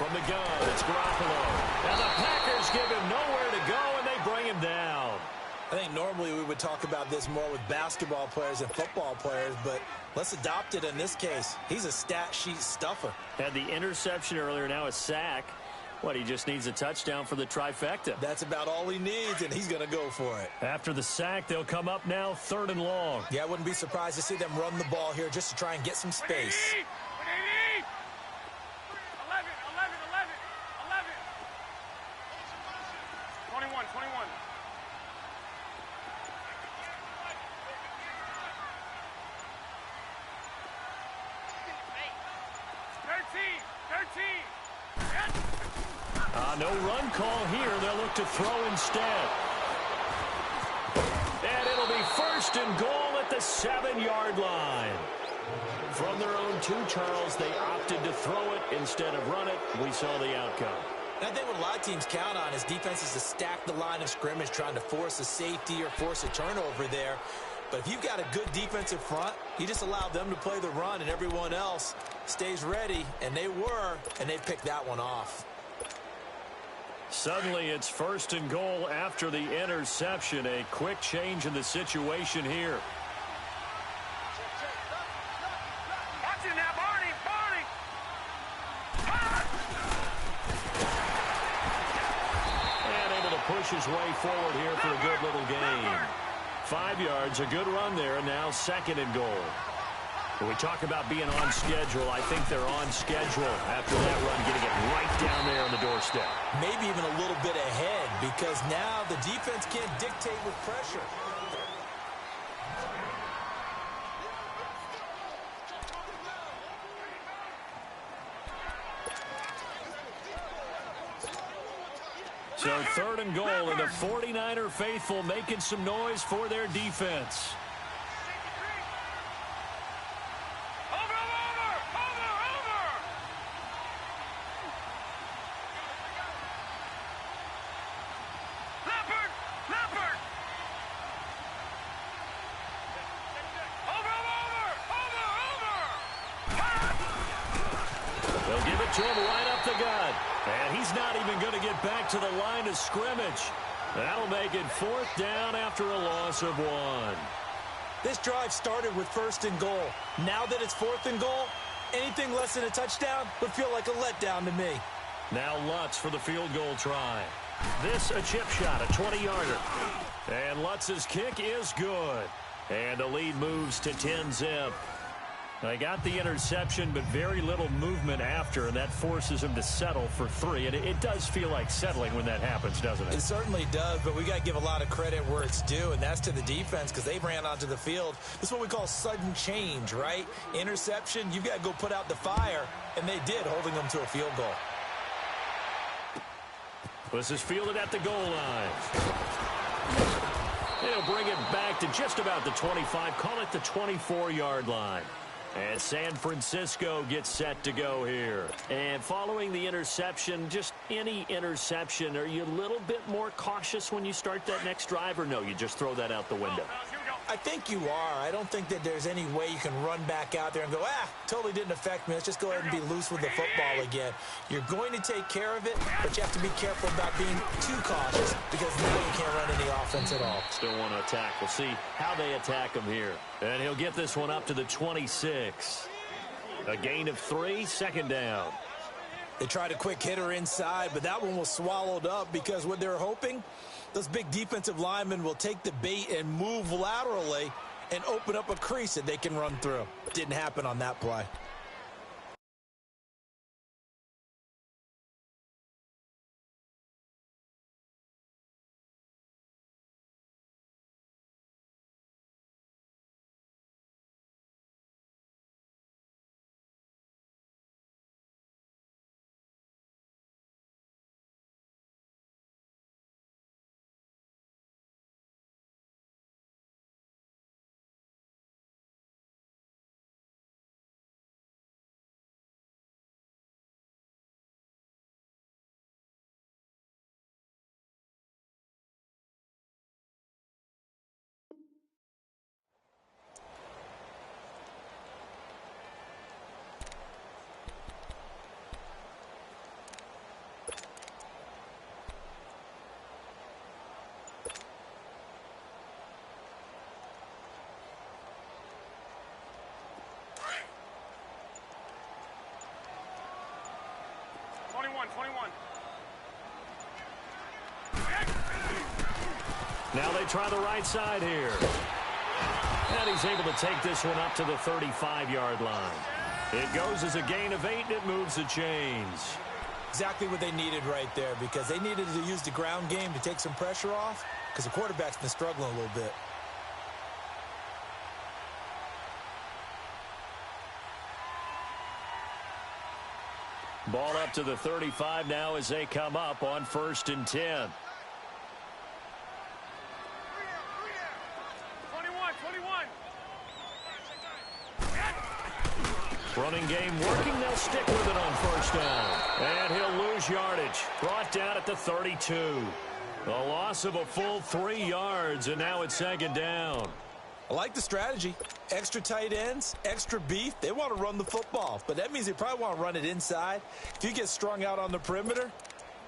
From the gun, it's Garoppolo. And the Packers give him nowhere to go, and they bring him down. I think normally we would talk about this more with basketball players and football players, but let's adopt it in this case. He's a stat sheet stuffer. Had the interception earlier, now a sack. What, he just needs a touchdown for the trifecta. That's about all he needs, and he's going to go for it. After the sack, they'll come up now 3rd and long. Yeah, I wouldn't be surprised to see them run the ball here just to try and get some space. 21. No run call here. They'll look to throw instead. And it'll be 1st and goal at the 7-yard line. From their own 2, Charles, they opted to throw it instead of run it. We saw the outcome. And I think what a lot of teams count on is defenses to stack the line of scrimmage, trying to force a safety or force a turnover there. But if you've got a good defensive front, you just allow them to play the run and everyone else stays ready. And they picked that one off. Suddenly, it's 1st and goal after the interception. A quick change in the situation here. Watch it now, Barney! And able to push his way forward here for a good little gain. 5 yards, a good run there, and now 2nd and goal. When we talk about being on schedule, I think they're on schedule after that run, getting it right down there on the doorstep. Maybe even a little bit ahead, because now the defense can't dictate with pressure. So 3rd and goal, and the 49er faithful making some noise for their defense. They'll give it to him right up the gut. And he's not even going to get back to the line of scrimmage. That'll make it 4th down after a loss of 1. This drive started with 1st and goal. Now that it's 4th and goal, anything less than a touchdown would feel like a letdown to me. Now Lutz for the field goal try. This a chip shot, a 20-yarder. And Lutz's kick is good. And the lead moves to 10-zip. They got the interception, but very little movement after, and that forces him to settle for 3. And it does feel like settling when that happens, doesn't it? It certainly does, but we got to give a lot of credit where it's due, and that's to the defense, because they ran onto the field. This is what we call sudden change, right? Interception, you've got to go put out the fire, and they did, holding them to a field goal. This is fielded at the goal line. They'll bring it back to just about the 25, call it the 24-yard line. And San Francisco gets set to go here. And following the interception, just any interception, are you a little bit more cautious when you start that next drive, or no, you just throw that out the window? I think you are. I don't think that there's any way you can run back out there and go, totally didn't affect me. Let's just go ahead and be loose with the football again. You're going to take care of it, but you have to be careful about being too cautious, because now you can't run any offense at all. Still want to attack. We'll see how they attack him here. And he'll get this one up to the 26. A gain of 3, 2nd down. They tried a quick hitter inside, but that one was swallowed up, because what they're hoping, those big defensive linemen will take the bait and move laterally and open up a crease that they can run through. Didn't happen on that play. 21. Now they try the right side here. And he's able to take this one up to the 35-yard line. It goes as a gain of 8, and it moves the chains. Exactly what they needed right there, because they needed to use the ground game to take some pressure off, because the quarterback's been struggling a little bit. Ball up to the 35 now as they come up on 1st and 10. 21. Running game working. They'll stick with it on 1st down. And he'll lose yardage. Brought down at the 32. A loss of a full 3 yards, and now it's 2nd down. I like the strategy. Extra tight ends, extra beef. They want to run the football, but that means they probably want to run it inside. If you get strung out on the perimeter,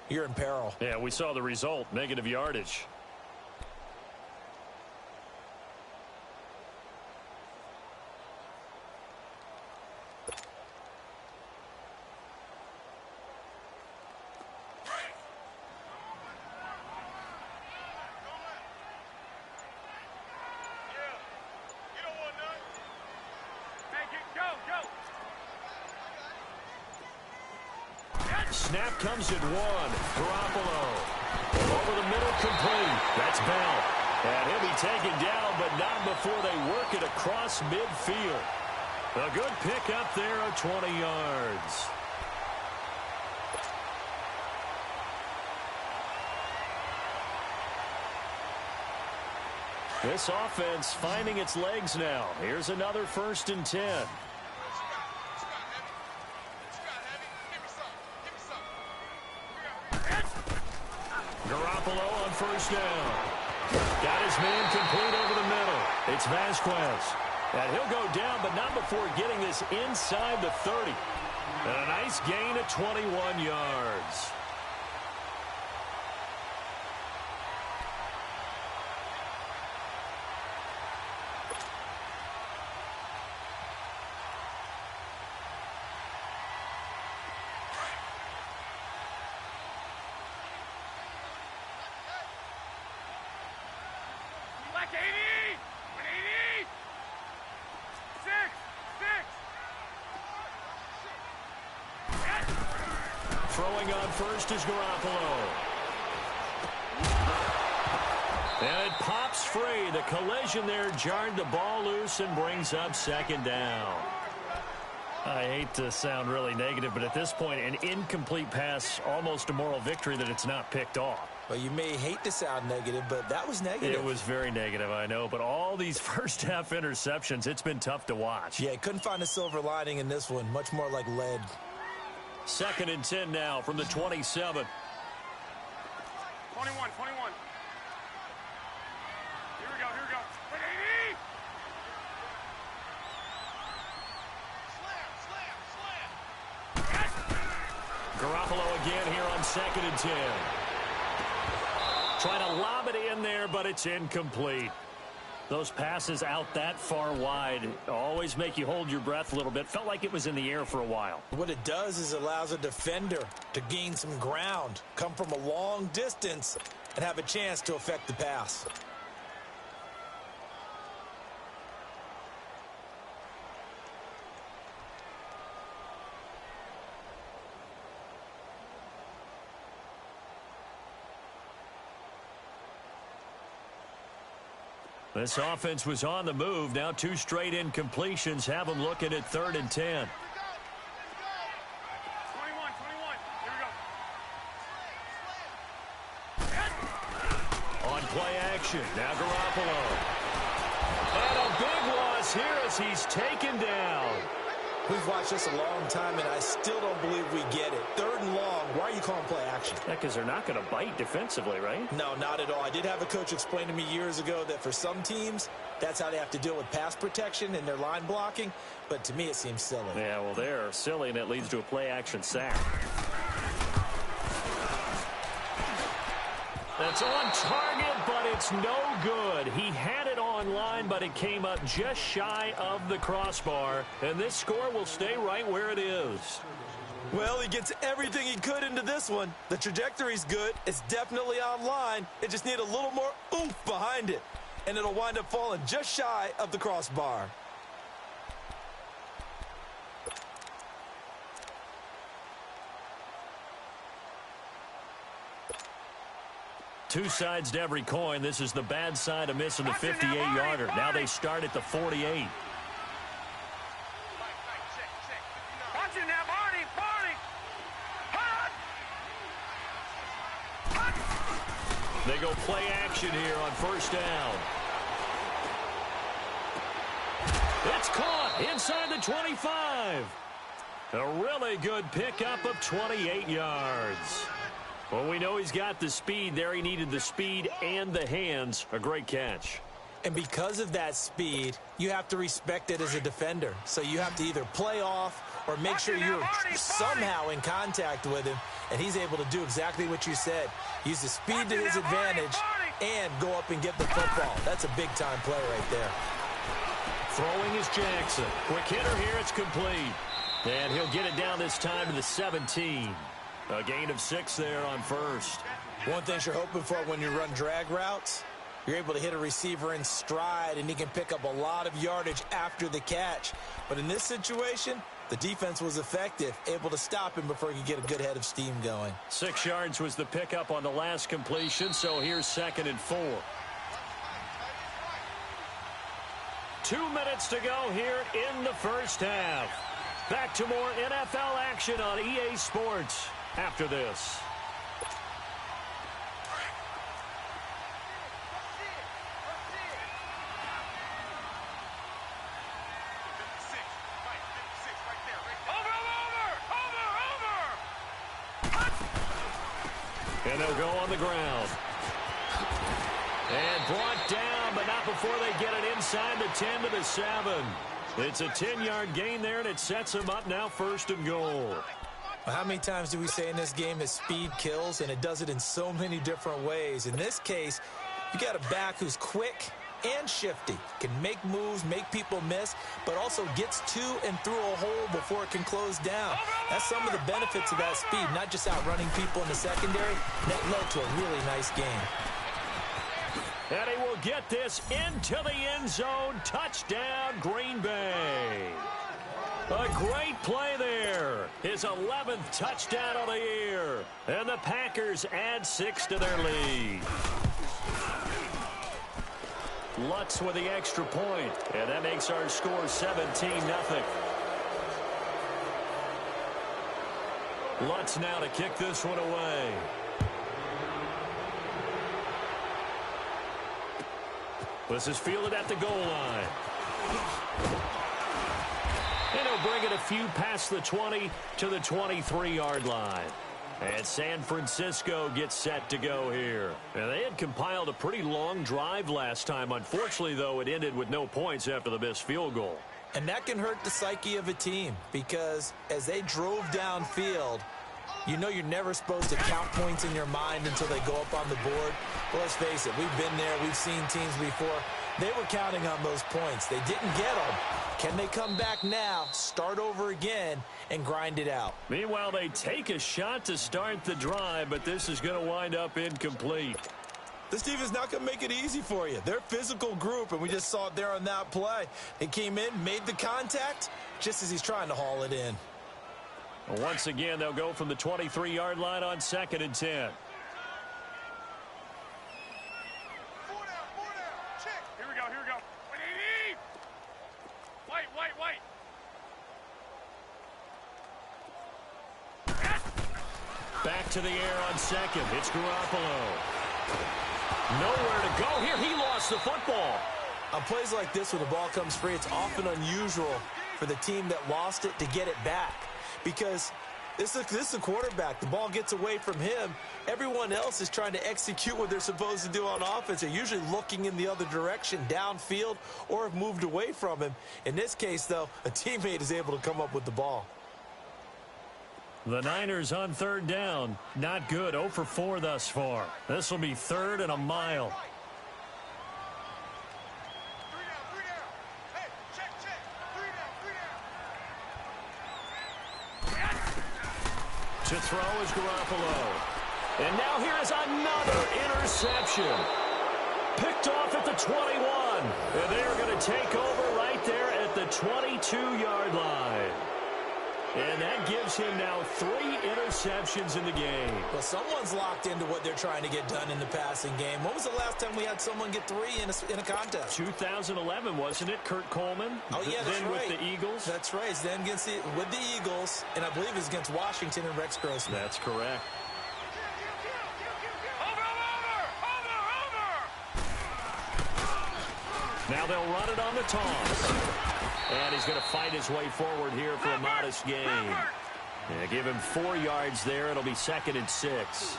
you're in peril. Yeah, we saw the result, negative yardage. Snap comes at 1. Garoppolo. Over the middle, complete. That's Bell. And he'll be taken down, but not before they work it across midfield. A good pick up there of 20 yards. This offense finding its legs now. Here's another 1st and 10. Garoppolo on 1st down. Got his man complete over the middle. It's Vasquez. And he'll go down, but not before getting this inside the 30. And a nice gain of 21 yards. Black 80. 180. 6. Throwing on 1st is Garoppolo. And it pops free. The collision there jarred the ball loose and brings up 2nd down. I hate to sound really negative, but at this point, an incomplete pass, almost a moral victory that it's not picked off. Well, you may hate to sound negative, but that was negative. It was very negative, I know. But all these first-half interceptions, it's been tough to watch. Yeah, couldn't find a silver lining in this one. Much more like lead. 2nd and 10 now from the 27. 21. Here we go. 180. Garoppolo again here on 2nd and 10. Trying to lob it in there, but it's incomplete. Those passes out that far wide always make you hold your breath a little bit. Felt like it was in the air for a while. What it does is it allows a defender to gain some ground, come from a long distance, and have a chance to affect the pass. This offense was on the move. Now 2 straight incompletions have them looking at 3rd and 10. 21. Here we go. On play action, now Garoppolo. And a big loss here as he's taken down. We've watched this a long time, and I still don't believe we get it. 3rd and long. Why are you calling play action? Yeah, because they're not going to bite defensively, right? No, not at all. I did have a coach explain to me years ago that for some teams, that's how they have to deal with pass protection and their line blocking. But to me, it seems silly. Yeah, well, they're silly, and it leads to a play-action sack. That's on target, but it's no good. He had it on line, but it came up just shy of the crossbar. And this score will stay right where it is. Well, he gets everything he could into this one. The trajectory's good. It's definitely online. It just needs a little more oomph behind it. And it'll wind up falling just shy of the crossbar. Two sides to every coin. This is the bad side of missing the 58-yarder. Now they start at the 48. Watching now, Barney, Barney. Hut! They go play action here on first down. It's caught inside the 25. A really good pickup of 28 yards. Well, we know he's got the speed there. He needed the speed and the hands. A great catch. And because of that speed, you have to respect it as a defender. So you have to either play off or make sure you're somehow in contact with him. And he's able to do exactly what you said. Use the speed to his advantage and go up and get the football. That's a big-time play right there. Throwing is Jackson. Quick hitter here. It's complete. And he'll get it down this time to the 17. A gain of 6 there on first. One thing you're hoping for when you run drag routes, you're able to hit a receiver in stride, and he can pick up a lot of yardage after the catch. But in this situation, the defense was effective, able to stop him before he could get a good head of steam going. 6 yards was the pickup on the last completion, so here's 2nd and 4. 2 minutes to go here in the first half. Back to more NFL action on EA Sports after this. And they'll go on the ground. And brought down, but not before they get it inside the 10 to the 7. It's a 10-yard gain there, and it sets them up now 1st and goal. How many times do we say in this game that speed kills, and it does it in so many different ways? In this case, you got a back who's quick and shifty, can make moves, make people miss, but also gets to and through a hole before it can close down. That's some of the benefits of that speed, not just outrunning people in the secondary. That led to a really nice game. And he will get this into the end zone. Touchdown, Green Bay. A great play there. His 11th touchdown of the year. And the Packers add 6 to their lead. Lutz with the extra point. And that makes our score 17-0. Lutz now to kick this one away. This is fielded at the goal line. And he'll bring it a few past the 20 to the 23-yard line. And San Francisco gets set to go here. And they had compiled a pretty long drive last time. Unfortunately, though, it ended with no points after the missed field goal. And that can hurt the psyche of a team because as they drove downfield, you know you're never supposed to count points in your mind until they go up on the board. Well, let's face it, we've been there. We've seen teams before. They were counting on those points. They didn't get them. Can they come back now, start over again, and grind it out? Meanwhile, they take a shot to start the drive, but this is going to wind up incomplete. This team is not going to make it easy for you. They're a physical group, and we just saw it there on that play. They came in, made the contact, just as he's trying to haul it in. Once again, they'll go from the 23-yard line on 2nd and 10. Here we go, here we go. 180! White. Back to the air on 2nd. It's Garoppolo. Nowhere to go here. He lost the football. On plays like this, when the ball comes free, it's often unusual for the team that lost it to get it back. Because this is a quarterback. The ball gets away from him. Everyone else is trying to execute what they're supposed to do on offense. They're usually looking in the other direction, downfield, or have moved away from him. In this case, though, a teammate is able to come up with the ball. The Niners on 3rd down. Not good. 0 for 4 thus far. This will be 3rd and a mile. To throw is Garoppolo. And now here is another interception. Picked off at the 21. And they're going to take over right there at the 22-yard line. And that gives him now 3 interceptions in the game. Well, someone's locked into what they're trying to get done in the passing game. When was the last time we had someone get 3 in a contest? 2011, wasn't it, Kurt Coleman? Oh, yeah, that's then right. with the Eagles? That's right. Then with the Eagles, and I believe it was against Washington and Rex Grossman. That's correct. Now they'll run it on the toss. And he's going to fight his way forward here for a modest gain. Yeah, give him 4 yards there. It'll be 2nd and 6.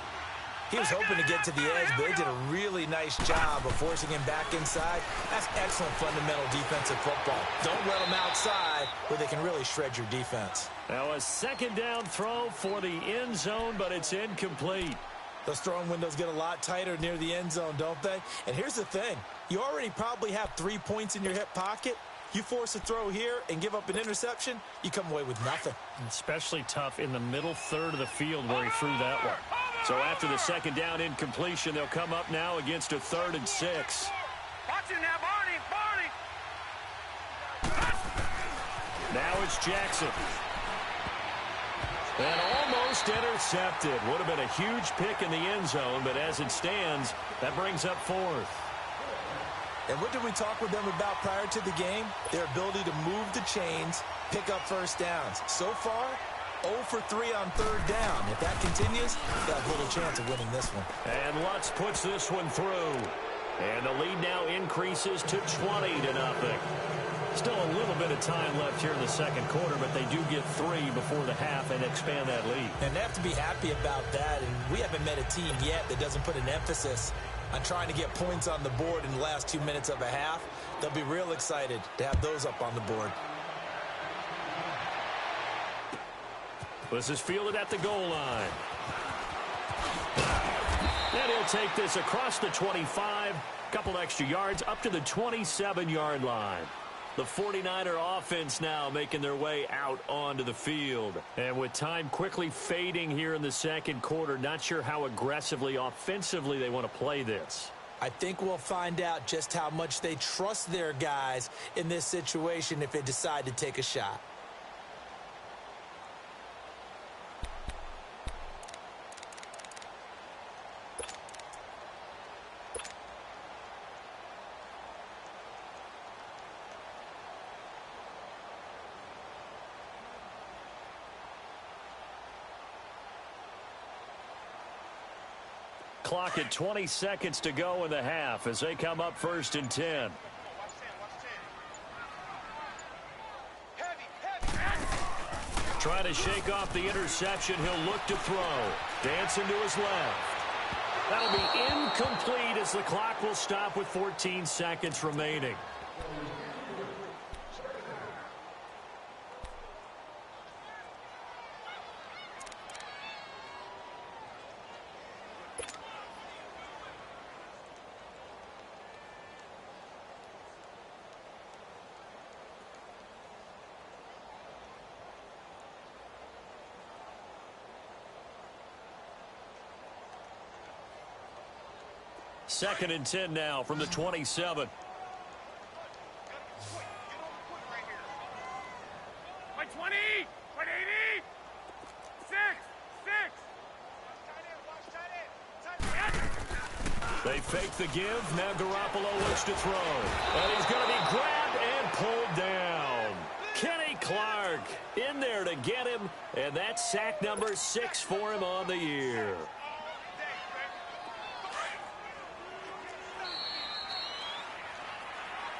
He was hoping to get to the edge, but they did a really nice job of forcing him back inside. That's excellent fundamental defensive football. Don't let them outside where they can really shred your defense. Now a 2nd down throw for the end zone, but it's incomplete. Those throwing windows get a lot tighter near the end zone, don't they? And here's the thing. You already probably have 3 points in your hip pocket. You force a throw here and give up an interception, you come away with nothing. Especially tough in the middle third of the field where he threw that one. So after the 2nd down incompletion, they'll come up now against a 3rd and 6. Watch it now, Barney. Now it's Jackson. And almost intercepted. Would have been a huge pick in the end zone, but as it stands, that brings up 4th. And what did we talk with them about prior to the game? Their ability to move the chains, pick up first downs. So far, 0 for 3 on 3rd down. If that continues, they'll have little chance of winning this one. And Lutz puts this one through. And the lead now increases to 20-0. Still a little bit of time left here in the 2nd quarter, but they do get 3 before the half and expand that lead. And they have to be happy about that. And we haven't met a team yet that doesn't put an emphasis on trying to get points on the board in the last 2 minutes of a half. They'll be real excited to have those up on the board. This is fielded at the goal line. And he'll take this across the 25, couple extra yards up to the 27-yard line. The 49er offense now making their way out onto the field. And with time quickly fading here in the 2nd quarter, not sure how aggressively, offensively they want to play this. I think we'll find out just how much they trust their guys in this situation if they decide to take a shot. Clock at 20 seconds to go in the half as they come up 1st and 10. Trying to shake off the interception. He'll look to throw. Dancing to his left. That'll be incomplete as the clock will stop with 14 seconds remaining. Second and 10 now from the 27. By 20, by 80, 6. They fake the give. Now Garoppolo looks to throw. And he's going to be grabbed and pulled down. Kenny Clark in there to get him. And that's sack number 6 for him on the year.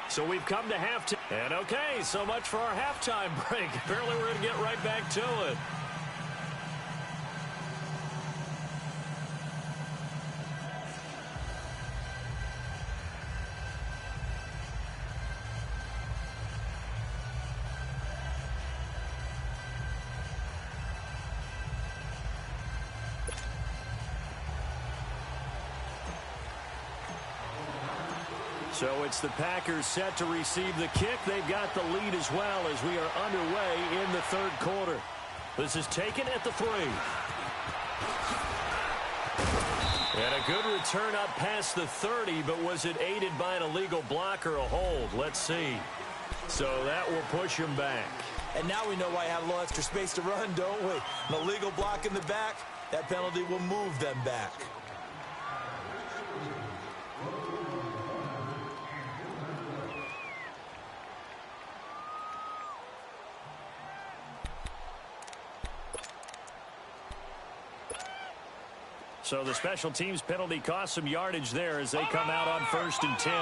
So we've come to halftime. And okay, so much for our halftime break. Apparently we're going to get right back to it. So it's the Packers set to receive the kick. They've got the lead as well as we are underway in the 3rd quarter. This is taken at the 3. And a good return up past the 30, but was it aided by an illegal block or a hold? Let's see. So that will push him back. And now we know why you have a little extra space to run, don't we? An illegal block in the back, that penalty will move them back. So the special teams penalty cost some yardage there as they come out on 1st and 10.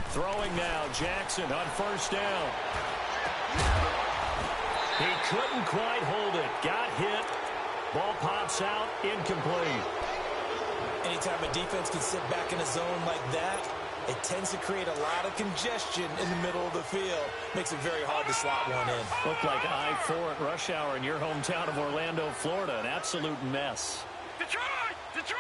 Throwing now, Jackson on 1st down. He couldn't quite hold it. Got hit. Ball pops out, incomplete. Anytime a defense can sit back in a zone like that, it tends to create a lot of congestion in the middle of the field. Makes it very hard to slot one in. Looked like I-4 at rush hour in your hometown of Orlando, Florida. An absolute mess. Detroit! Detroit!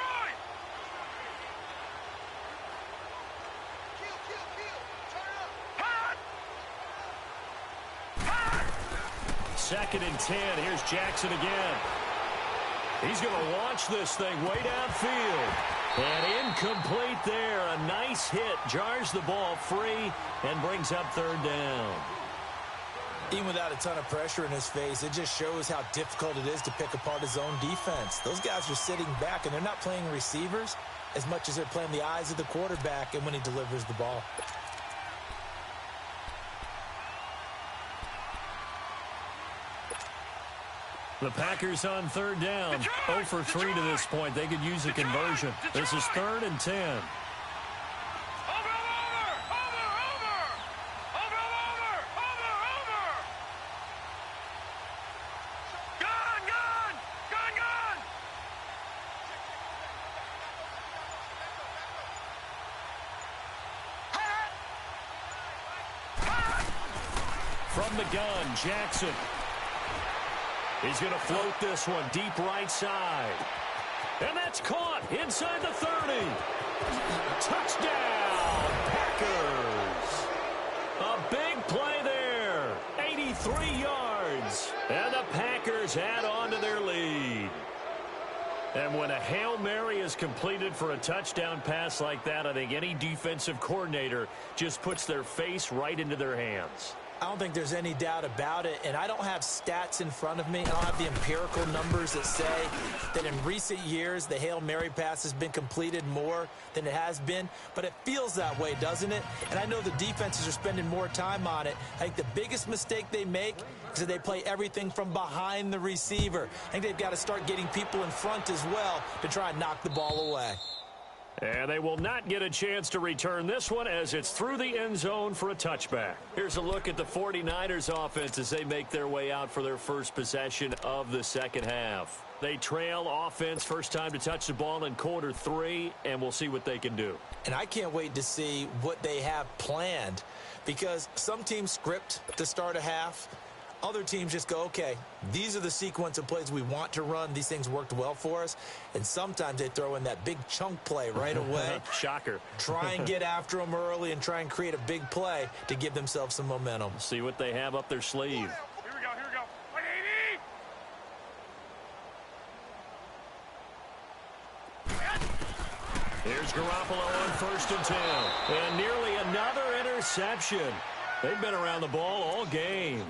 2nd and 10. Here's Jackson again. He's going to launch this thing way downfield. And incomplete there. A nice hit. Jars the ball free and brings up 3rd down. Even without a ton of pressure in his face, it just shows how difficult it is to pick apart his own defense. Those guys are sitting back, and they're not playing receivers as much as they're playing the eyes of the quarterback and when he delivers the ball. The Packers on 3rd down. 0 for 3 to this point. They could use a conversion. This is 3rd and 10. From the gun, Jackson. He's going to float this one deep right side. And that's caught inside the 30. Touchdown, Packers. A big play there. 83 yards. And the Packers add on to their lead. And when a Hail Mary is completed for a touchdown pass like that, I think any defensive coordinator just puts their face right into their hands. I don't think there's any doubt about it, and I don't have stats in front of me. I don't have the empirical numbers that say that in recent years the Hail Mary pass has been completed more than it has been, but it feels that way, doesn't it? And I know the defenses are spending more time on it. I think the biggest mistake they make is that they play everything from behind the receiver. I think they've got to start getting people in front as well to try and knock the ball away. And they will not get a chance to return this one as it's through the end zone for a touchback. Here's a look at the 49ers offense as they make their way out for their first possession of the second half. They trail offense first time to touch the ball in quarter 3, and we'll see what they can do. And I can't wait to see what they have planned, because some teams script to start a half. Other teams just go, okay, these are the sequence of plays we want to run. These things worked well for us. And sometimes they throw in that big chunk play right away. Shocker. Try and get after them early and try and create a big play to give themselves some momentum. See what they have up their sleeve. Here we go, here we go. 180! Here's Garoppolo on 1st and 10. And nearly another interception. They've been around the ball all game.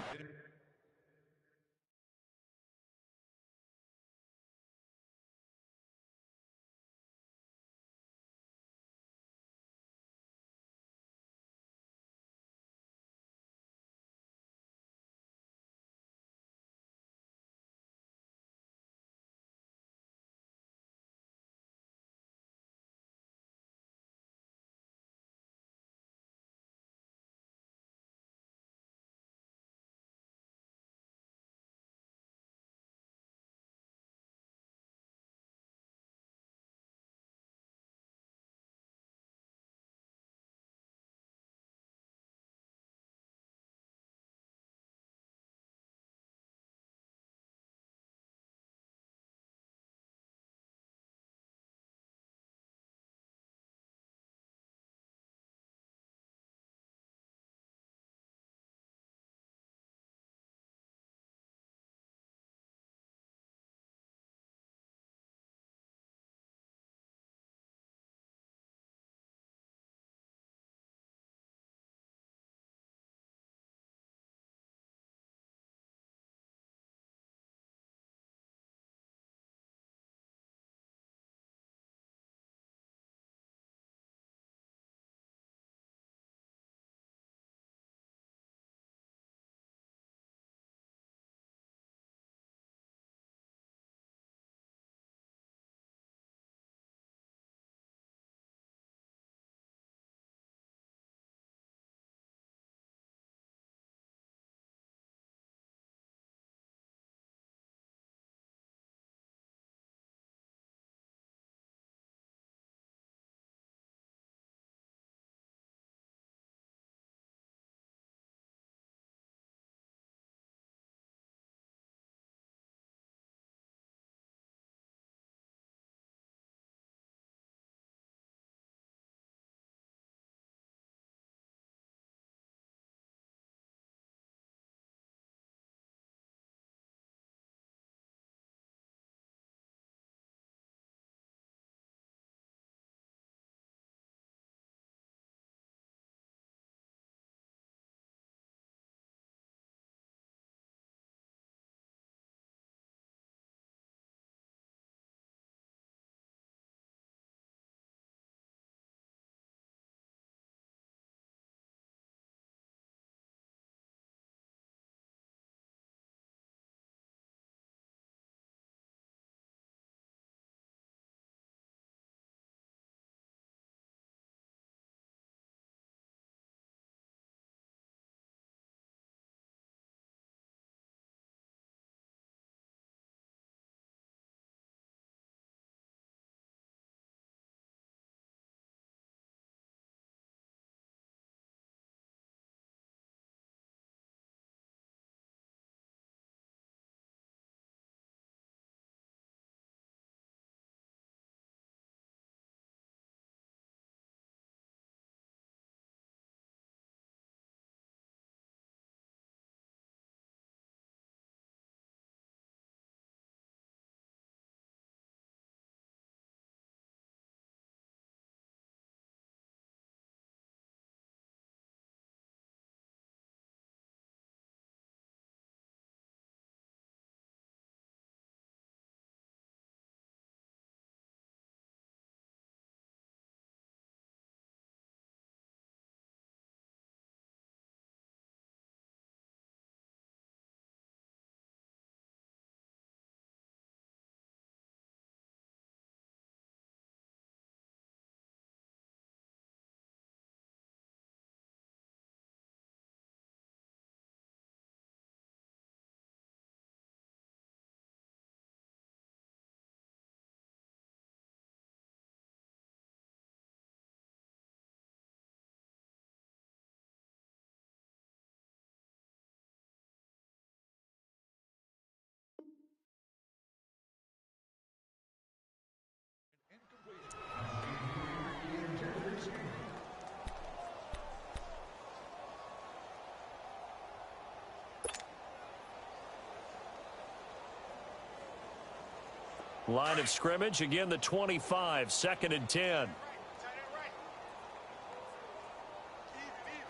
Line of scrimmage, again the 25, 2nd and 10.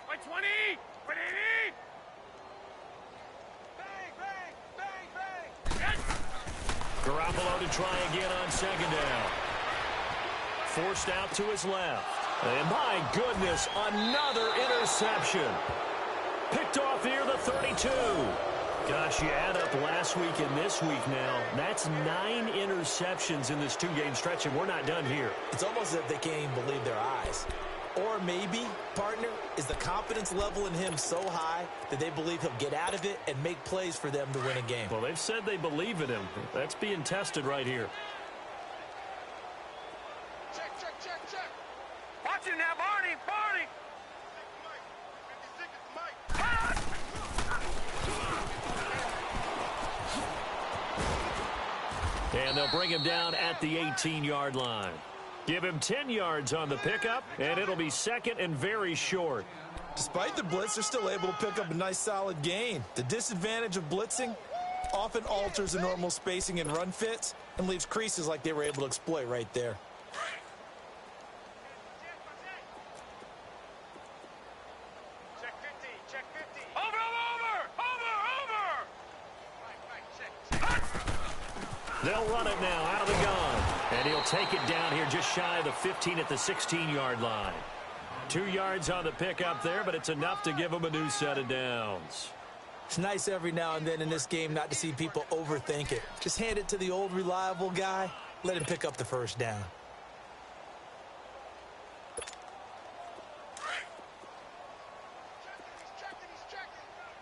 By 20! By 80! Bang, bang, bang, bang! Yes! Garoppolo to try again on 2nd down. Forced out to his left. And my goodness, another interception. Picked off near the 32. Gosh, you add up last week and this week now. That's 9 interceptions in this 2-game stretch, and we're not done here. It's almost as if they can't even believe their eyes. Or maybe, partner, is the confidence level in him so high that they believe he'll get out of it and make plays for them to win a game. Well, they've said they believe in him. That's being tested right here. Check, check, check, check! Watch him now, Barney! Barney! 56 is Mike. And they'll bring him down at the 18-yard line. Give him 10 yards on the pickup, and it'll be 2nd and very short. Despite the blitz, they're still able to pick up a nice solid gain. The disadvantage of blitzing often alters the normal spacing and run fits and leaves creases like they were able to exploit right there. Check 50, check 50. Over, over, over, over! Right, check. They'll run it now out of the gun. And he'll take it down here just shy of the 15 at the 16-yard line. 2 yards on the pickup there, but it's enough to give him a new set of downs. It's nice every now and then in this game not to see people overthink it. Just hand it to the old reliable guy. Let him pick up the first down. He's checking.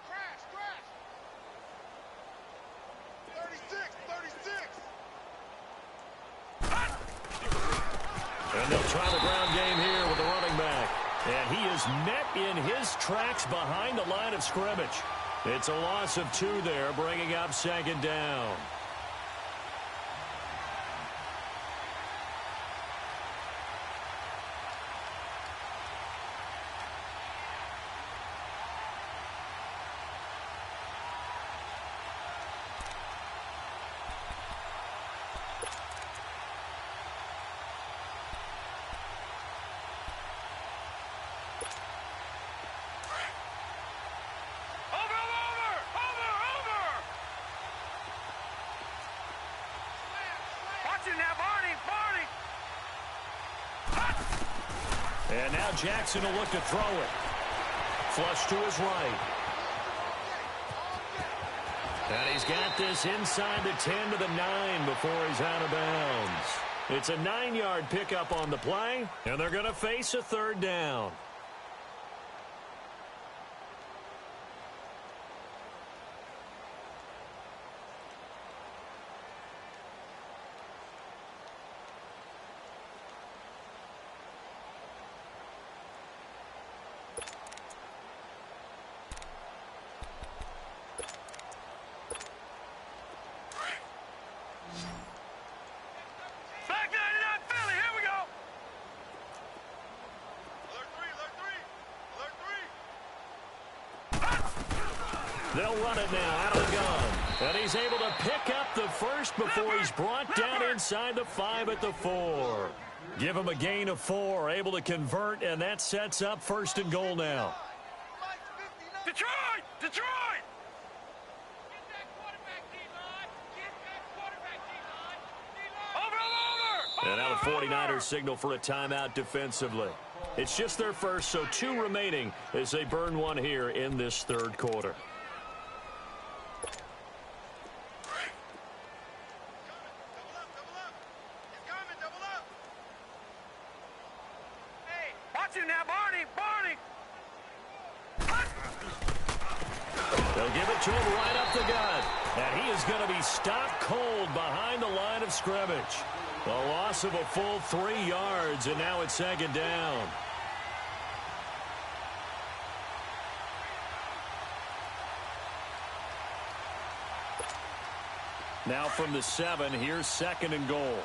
Crash, crash. 36, 36. And they'll try the ground game here with the running back. And he is met in his tracks behind the line of scrimmage. It's a loss of 2 there, bringing up 2nd down. And now Jackson will look to throw it. Flush to his right. And he's got this inside the 10 to the 9 before he's out of bounds. It's a 9-yard pickup on the play, and they're going to face a 3rd down. They'll run it now out of the gun. And he's able to pick up the first before he's brought down inside the 5 at the 4. Give him a gain of 4, able to convert, and that sets up 1st and goal now. Detroit! Detroit! And now the 49ers signal for a timeout defensively. It's just their first, so 2 remaining as they burn 1 here in this 3rd quarter. They'll give it to him right up the gut. And he is going to be stopped cold behind the line of scrimmage. A loss of a full 3 yards, and now it's 2nd down. Now from the 7, here's 2nd and goal.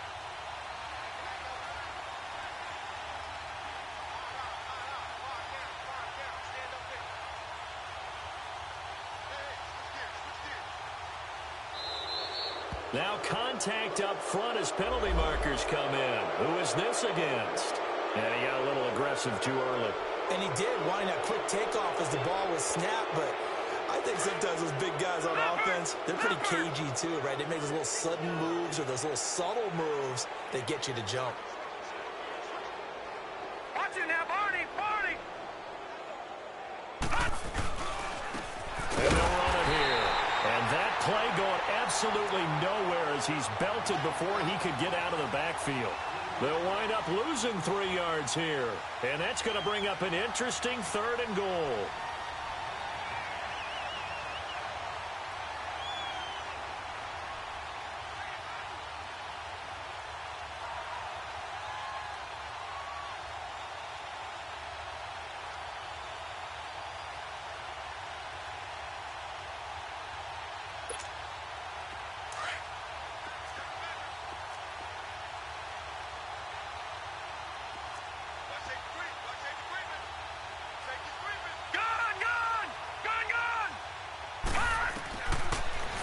Now contact up front as penalty markers come in. Who is this against? And he got a little aggressive too early. And he did, wanting that quick takeoff as the ball was snapped, but I think sometimes those big guys on offense, they're pretty cagey too, right? They make those little sudden moves or those little subtle moves that get you to jump. Watch it now, Barney! Barney! And they'll run it here. And that play going absolutely nowhere as he's belted before he could get out of the backfield. They'll wind up losing 3 yards here. And that's going to bring up an interesting 3rd and goal.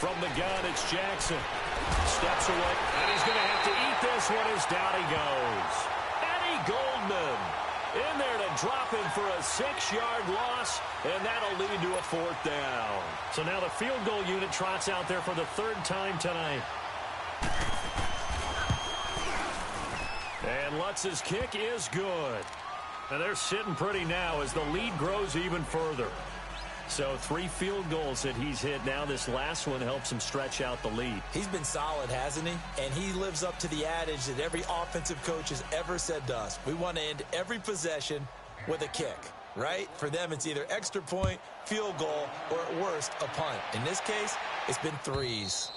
From the gun, it's Jackson. Steps away, and he's going to have to eat this one as down he goes. Eddie Goldman in there to drop him for a 6-yard loss, and that'll lead to a 4th down. So now the field goal unit trots out there for the 3rd time tonight. And Lutz's kick is good. And they're sitting pretty now as the lead grows even further. So 3 field goals that he's hit now. This last one helps him stretch out the lead. He's been solid, hasn't he? And he lives up to the adage that every offensive coach has ever said to us. We want to end every possession with a kick, right? For them, it's either extra point, field goal, or at worst, a punt. In this case, it's been 3s.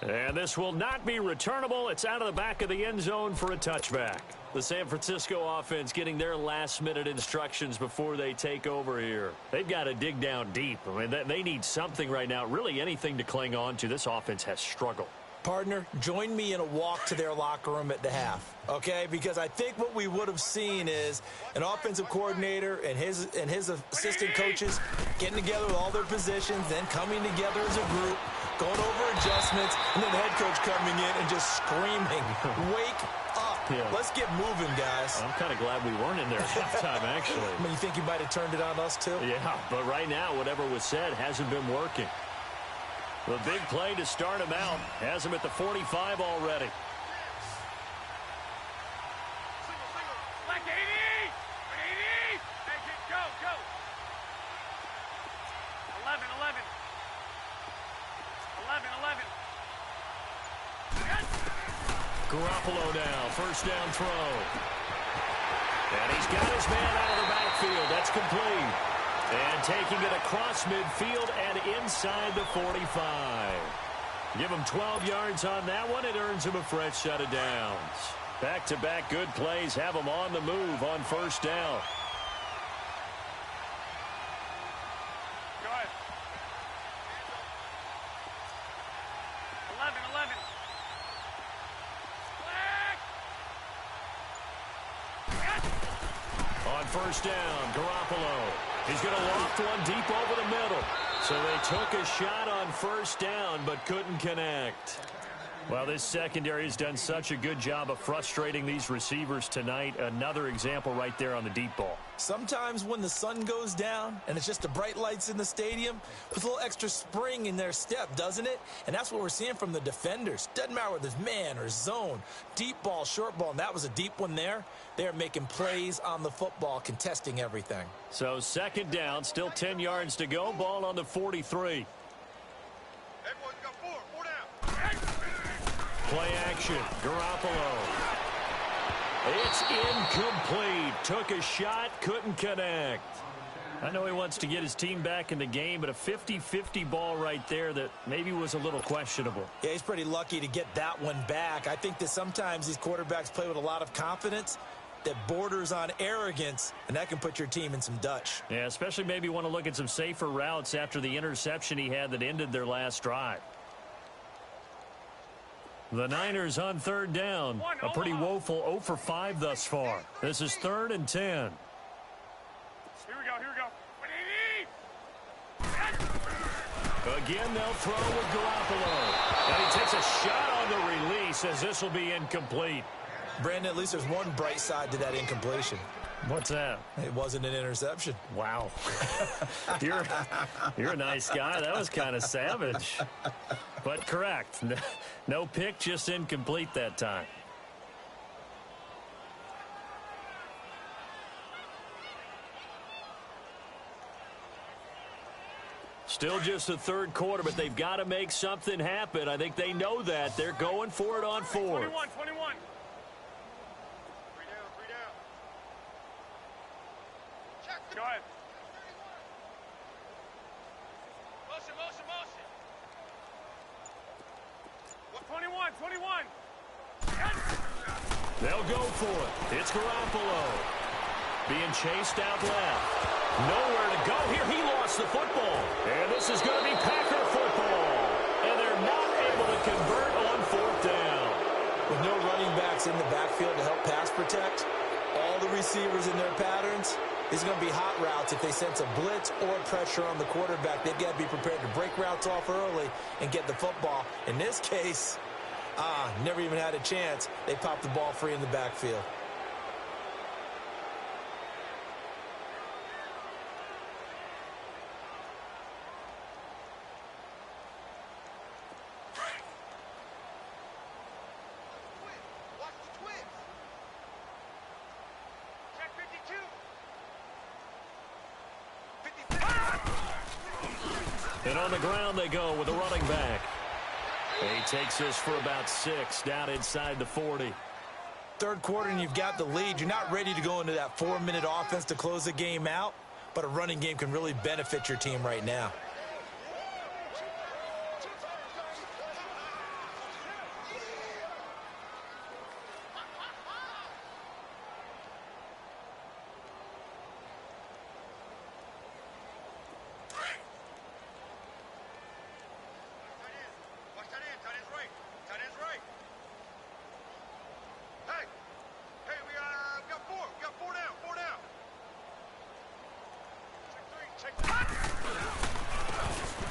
And this will not be returnable. It's out of the back of the end zone for a touchback. The San Francisco offense getting their last-minute instructions before they take over here. They've got to dig down deep. I mean, they need something right now, really anything to cling on to. This offense has struggled. Partner, join me in a walk to their locker room at the half, okay? Because I think what we would have seen is an offensive coordinator and his assistant coaches getting together with all their positions, then coming together as a group, going over adjustments, and then the head coach coming in and just screaming, wake up. Yeah. Let's get moving, guys. I'm kind of glad we weren't in there at halftime, actually. I mean, you think you might have turned it on us, too? Yeah, but right now, whatever was said hasn't been working. The big play to start him out has him at the 45 already. Like 80! 80! Hey, kid, go, go! 11, 11. 11, 11. Yes! Garoppolo now, 1st down throw. And he's got his man out of the backfield. That's complete. And taking it across midfield and inside the 45. Give him 12 yards on that one. It earns him a fresh set of downs. Back-to-back good plays have him on the move on 1st down. Go ahead. 11, 11. On 1st down, Garoppolo. He's going to loft one deep over the middle. So they took a shot on 1st down, but couldn't connect. Well, this secondary has done such a good job of frustrating these receivers tonight. Another example right there on the deep ball. Sometimes when the sun goes down and it's just the bright lights in the stadium, there's a little extra spring in their step, doesn't it? And that's what we're seeing from the defenders. Doesn't matter whether it's man or zone, deep ball, short ball, and that was a deep one there. They're making plays on the football, contesting everything. So 2nd down, still 10 yards to go. Ball on the 43. Everyone's got 4 down. Play action, Garoppolo. It's incomplete. Took a shot, couldn't connect. I know he wants to get his team back in the game, but a 50-50 ball right there that maybe was a little questionable. Yeah, he's pretty lucky to get that one back. I think that sometimes these quarterbacks play with a lot of confidence that borders on arrogance, and that can put your team in some Dutch. Yeah, especially maybe want to look at some safer routes after the interception he had that ended their last drive. The Niners on 3rd down. A pretty woeful 0 for 5 thus far. This is 3rd and 10. Here we go, here we go. Again, they'll throw with Garoppolo. And he takes a shot on the release as this will be incomplete. Brandon, at least there's one bright side to that incompletion. What's that? It wasn't an interception. Wow. You're a nice guy. That was kind of savage. But correct. No pick, just incomplete that time. Still just the third quarter, but they've got to make something happen. I think they know that. They're going for it on fourth. 21. Go ahead. Motion. 21. They'll go for it. It's Garoppolo. Being chased out left. Nowhere to go here. He lost the football. And this is going to be Packer football. And they're not able to convert on fourth down. With no running backs in the backfield to help pass protect, all the receivers in their patterns, it's going to be hot routes. If they sense a blitz or pressure on the quarterback, they've got to be prepared to break routes off early and get the football. In this case, never even had a chance. They popped the ball free in the backfield. And on the ground they go with a running back. He takes this for about 6 down inside the 40. Third quarter and you've got the lead. You're not ready to go into that 4-minute offense to close the game out, but a running game can really benefit your team right now.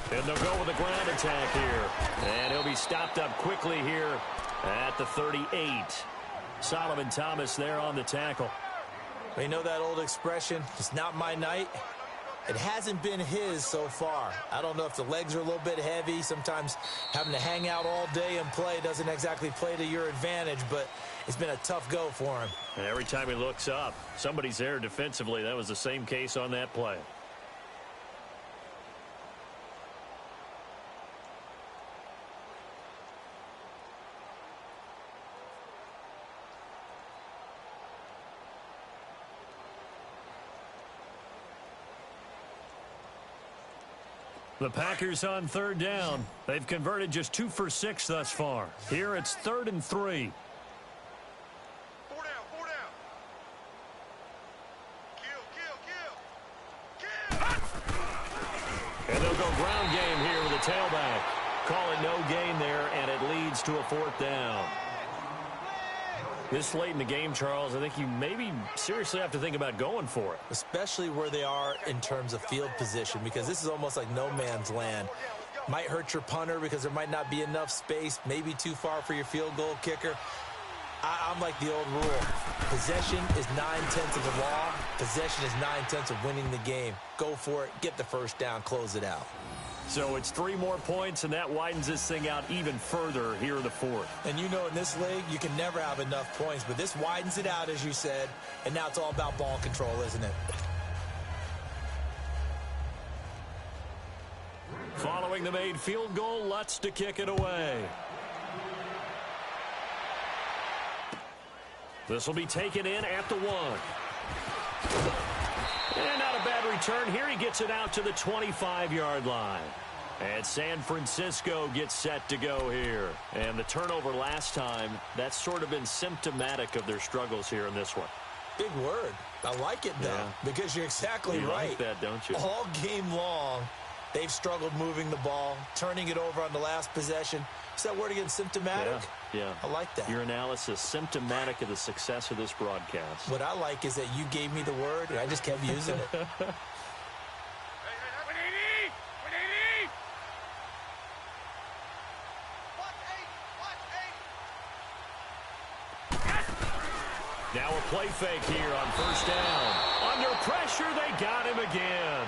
And they'll go with a ground attack here. And he'll be stopped up quickly here at the 38. Solomon Thomas there on the tackle. You know that old expression, it's not my night. It hasn't been his so far. I don't know if the legs are a little bit heavy. Sometimes having to hang out all day and play doesn't exactly play to your advantage, but it's been a tough go for him. And every time he looks up, somebody's there defensively. That was the same case on that play. The Packers on third down. They've converted just 2 for 6 thus far. Here it's 3rd and 3. 4 down. Kill. And they'll go ground game here with a tailback. Calling no gain there, and it leads to a 4th down. This late in the game, Charles, I think you maybe seriously have to think about going for it. Especially where they are in terms of field position, because this is almost like no man's land. Might hurt your punter because there might not be enough space, maybe too far for your field goal kicker. I'm like the old rule. Possession is 9/10 of the law. Possession is 9/10 of winning the game. Go for it, get the first down, close it out. So it's 3 more points, and that widens this thing out even further here in the 4th. And you know in this league, you can never have enough points, but this widens it out, as you said, and now it's all about ball control, isn't it? Following the made field goal, Lutz to kick it away. This will be taken in at the 1. And not a bad return here. He gets it out to the 25-yard line. And San Francisco gets set to go here. And the turnover last time, that's sort of been symptomatic of their struggles here in this one. Big word. I like it, though, because you're exactly right. You like that, don't you? All game long, they've struggled moving the ball, turning it over on the last possession. Is that word again, symptomatic? Yeah. I like that. Your analysis, symptomatic of the success of this broadcast. What I like is that you gave me the word, and I just kept using it. Hey, 180. Now a play fake here on first down. Under pressure, they got him again.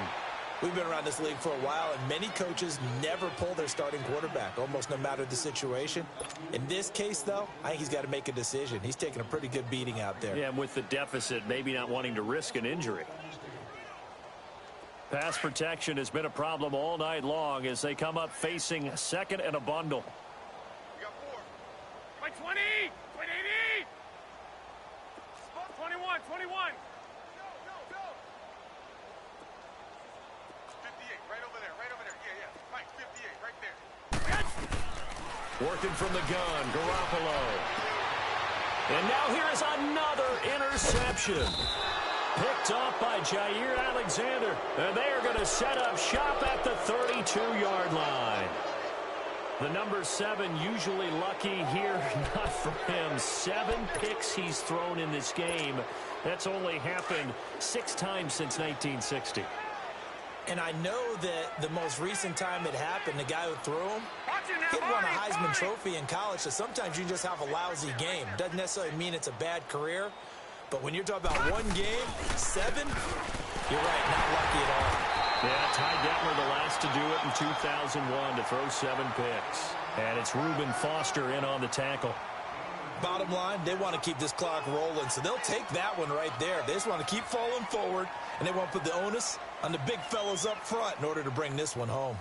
We've been around this league for a while, and many coaches never pull their starting quarterback, almost no matter the situation. In this case, though, I think he's got to make a decision. He's taking a pretty good beating out there. Yeah, and with the deficit, maybe not wanting to risk an injury. Pass protection has been a problem all night long as they come up facing second and a bundle. You got 4. Like 20! 20! 21! 21! Go! 58, right over there, right over there. Yeah. Mike, 58, right there. Working from the gun, Garoppolo. And now here is another interception. Picked off by Jair Alexander. And they are going to set up shop at the 32-yard line. The number 7 usually lucky here. Not for him. 7 picks he's thrown in this game. That's only happened 6 times since 1960. And I know that the most recent time it happened, the guy who threw him, he won a Heisman Trophy in college, so sometimes you just have a lousy game. Doesn't necessarily mean it's a bad career, but when you're talking about one game, 7, you're right, not lucky at all. Yeah, Ty Detmer the last to do it in 2001 to throw 7 picks. And it's Reuben Foster in on the tackle. Bottom line, they want to keep this clock rolling, so they'll take that one right there. They just want to keep falling forward, and they want to put the onus on the big fellas up front in order to bring this one home.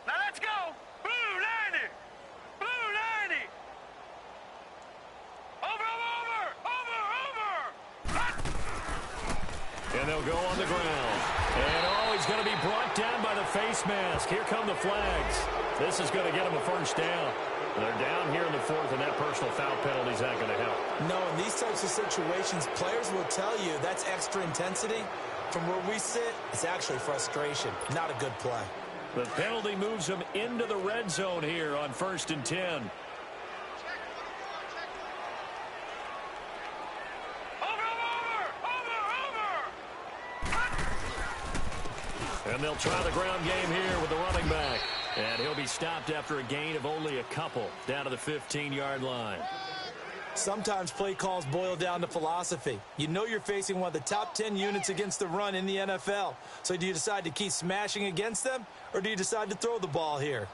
Now let's go! Blue 90! Blue 90! Over! And they'll go on the ground. And, oh, he's going to be brought down by the face mask. Here come the flags. This is going to get him a first down. They're down here in the 4th, and that personal foul penalty is not going to help. No, in these types of situations, players will tell you that's extra intensity. From where we sit, it's actually frustration. Not a good play. The penalty moves them into the red zone here on 1st and 10. And they'll try the ground game here with the running back. And he'll be stopped after a gain of only a couple down to the 15-yard line. Sometimes play calls boil down to philosophy. You know you're facing one of the top 10 units against the run in the NFL. So do you decide to keep smashing against them, or do you decide to throw the ball here?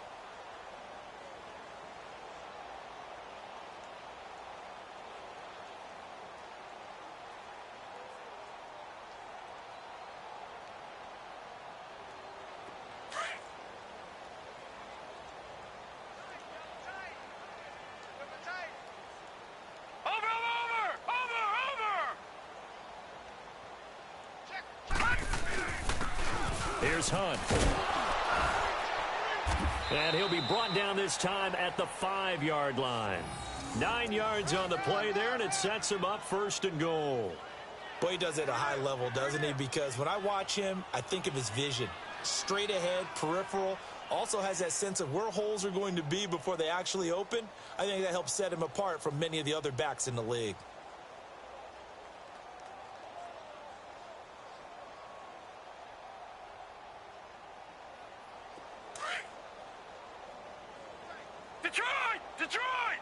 Here's Hunt. And he'll be brought down this time at the 5-yard line. 9 yards on the play there, and it sets him up 1st and goal. Boy, he does it at a high level, doesn't he? Because when I watch him, I think of his vision. Straight ahead, peripheral. Also has that sense of where holes are going to be before they actually open. I think that helps set him apart from many of the other backs in the league. Detroit! Detroit!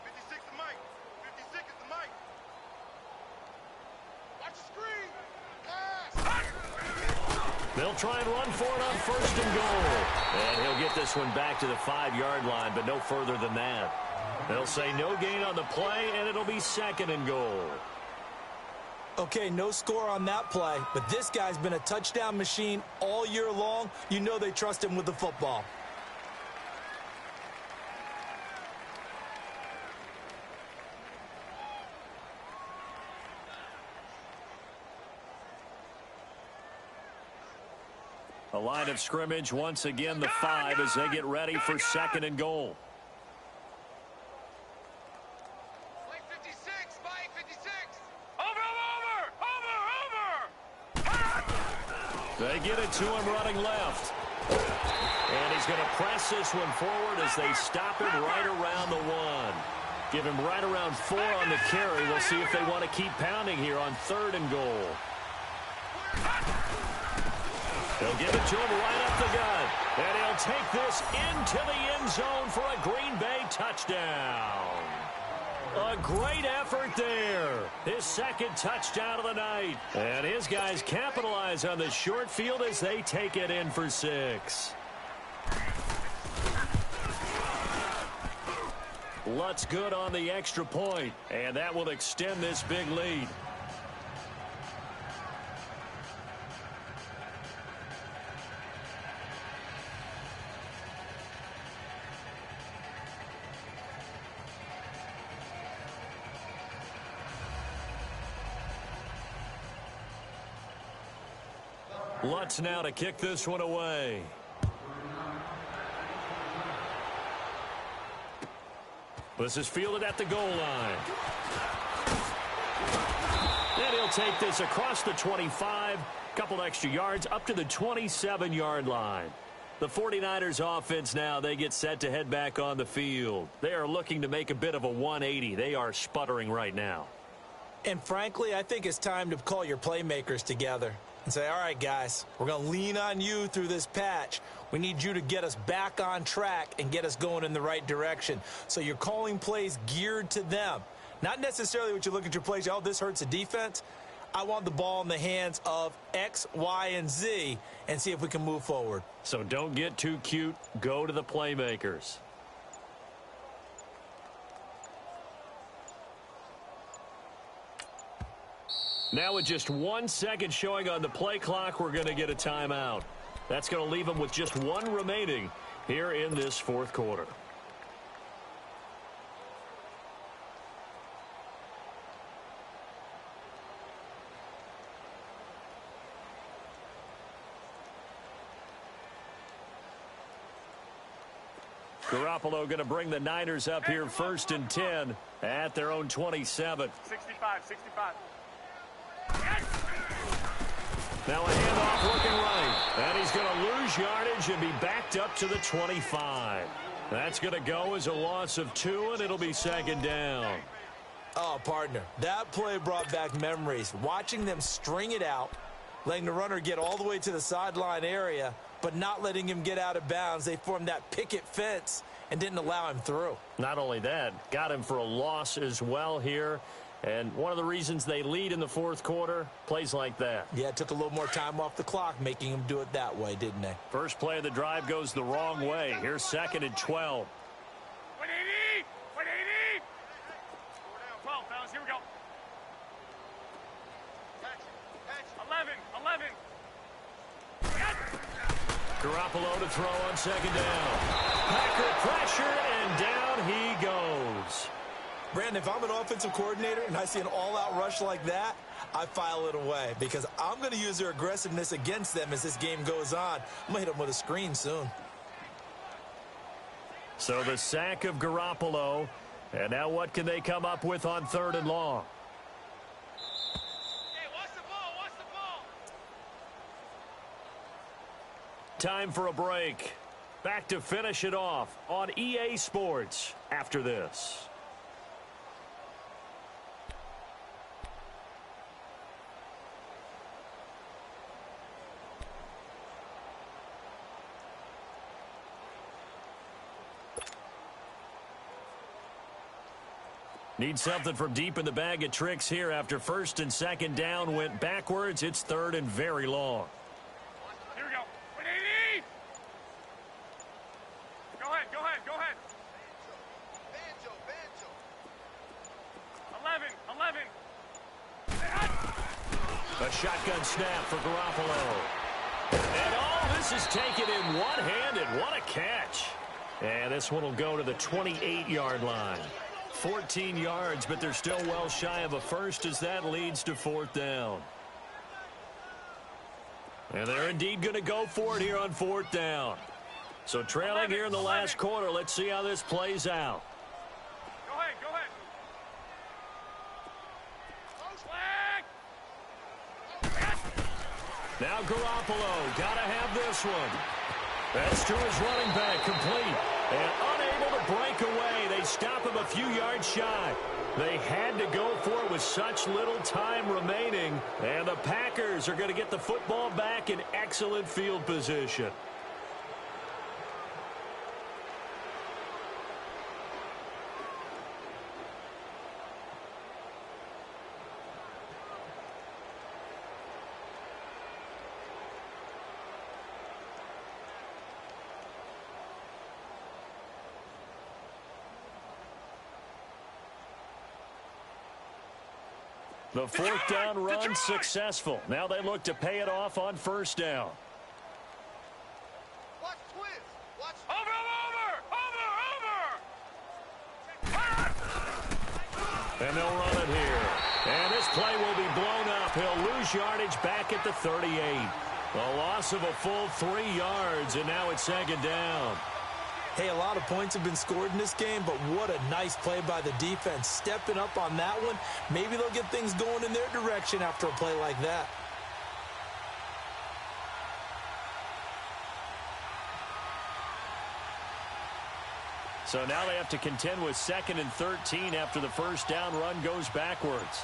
56 is Mike. 56 is the Mike. Watch the screen. Pass. They'll try and run for it on 1st and goal. And he'll get this one back to the 5-yard line, but no further than that. They'll say no gain on the play, and it'll be 2nd and goal. Okay, no score on that play, but this guy's been a touchdown machine all year long. You know they trust him with the football. A line of scrimmage, once again the 5 as they get ready for 2nd and goal. Mike 56, Mike 56. They get it to him running left. And he's going to press this one forward as they stop him right around the 1. Give him right around 4 on the carry. We'll see if they want to keep pounding here on 3rd and goal. They'll give it to him right up the gut. And he'll take this into the end zone for a Green Bay touchdown. A great effort there. His second touchdown of the night. And his guys capitalize on the short field as they take it in for 6. Lutz good on the extra point, and that will extend this big lead. Lutz now to kick this one away. This is fielded at the goal line. And he'll take this across the 25, couple extra yards up to the 27-yard line. The 49ers offense now, they get set to head back on the field. They are looking to make a bit of a 180. They are sputtering right now. And frankly, I think it's time to call your playmakers together and say, all right, guys, we're going to lean on you through this patch. We need you to get us back on track and get us going in the right direction. So you're calling plays geared to them. Not necessarily what you look at your plays, oh, this hurts the defense. I want the ball in the hands of X, Y, and Z and see if we can move forward. So don't get too cute. Go to the playmakers. Now with just 1 second showing on the play clock, we're going to get a timeout. That's going to leave them with just 1 remaining here in this fourth quarter. Garoppolo going to bring the Niners up here 1st and 10 at their own 27. 65. Now a handoff looking right. And he's going to lose yardage and be backed up to the 25. That's going to go as a loss of 2, and it'll be 2nd down. Oh, partner, that play brought back memories. Watching them string it out, letting the runner get all the way to the sideline area, but not letting him get out of bounds. They formed that picket fence and didn't allow him through. Not only that, got him for a loss as well here. And one of the reasons they lead in the fourth quarter, plays like that. Yeah, it took a little more time off the clock, making him do it that way, didn't they? First play of the drive goes the wrong way. Here's 2nd and 12. 180! 180! 12, fellas, here we go. 11. Garoppolo to throw on 2nd down. Packer pressure, and down he goes. Brandon, if I'm an offensive coordinator and I see an all-out rush like that, I file it away because I'm going to use their aggressiveness against them as this game goes on. I'm going to hit them with a screen soon. So the sack of Garoppolo, and now what can they come up with on 3rd and long? Hey, watch the ball. Time for a break. Back to finish it off on EA Sports after this. Need something from deep in the bag of tricks here after 1st and 2nd down went backwards. It's 3rd and very long. Here we go. 180! Go ahead. 11. A shotgun snap for Garoppolo. And all this is taken in one-handed. What a catch. And this one will go to the 28-yard line. 14 yards, but they're still well shy of a first as that leads to 4th down. And they're indeed going to go for it here on 4th down. So trailing here in the last quarter, let's see how this plays out. Go ahead. Now Garoppolo, got to have this one. That's to his running back, complete. And unable to break away. They they stop him a few yards shy. They had to go for it with such little time remaining, and the Packers are going to get the football back in excellent field position. The fourth down run successful. Now they look to pay it off on first down. Watch twist. Watch. Over. And they'll run it here. And this play will be blown up. He'll lose yardage back at the 38. A loss of a full 3 yards, and now it's second down. Hey, a lot of points have been scored in this game, but what a nice play by the defense. Stepping up on that one, maybe they'll get things going in their direction after a play like that. So now they have to contend with 2nd and 13 after the first down run goes backwards.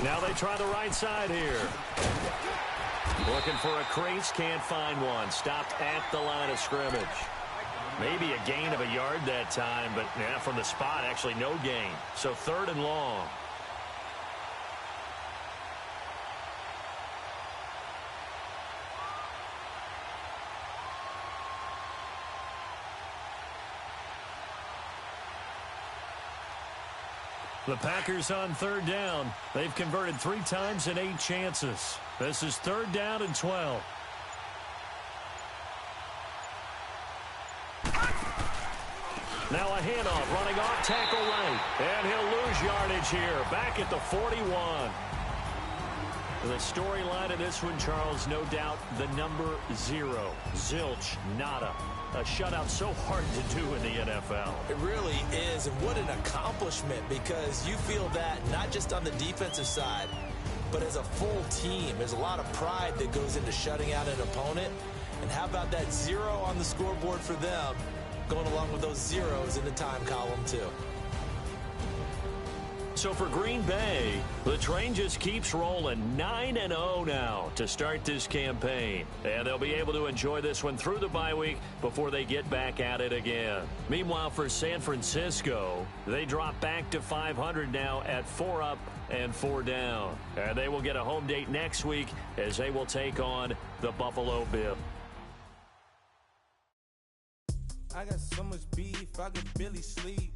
Now they try the right side here. Looking for a crease, can't find one. Stopped at the line of scrimmage. Maybe a gain of a yard that time, but yeah, from the spot, actually no gain. So 3rd and long. The Packers on 3rd down. They've converted 3 times in 8 chances. This is 3rd down and 12. Now a handoff, running off tackle right. And he'll lose yardage here, back at the 41. The storyline of this one, Charles, no doubt the number 0. Zilch, nada. A shutout so hard to do in the NFL. It really is, and what an accomplishment, because you feel that not just on the defensive side, but as a full team. There's a lot of pride that goes into shutting out an opponent. And how about that 0 on the scoreboard for them, going along with those zeros in the time column, too. So for Green Bay, the train just keeps rolling. 9-0 now to start this campaign. And they'll be able to enjoy this one through the bye week before they get back at it again. Meanwhile, for San Francisco, they drop back to 500 now at 4 up and 4 down. And they will get a home date next week as they will take on the Buffalo Bills. I got so much beef, I could barely sleep.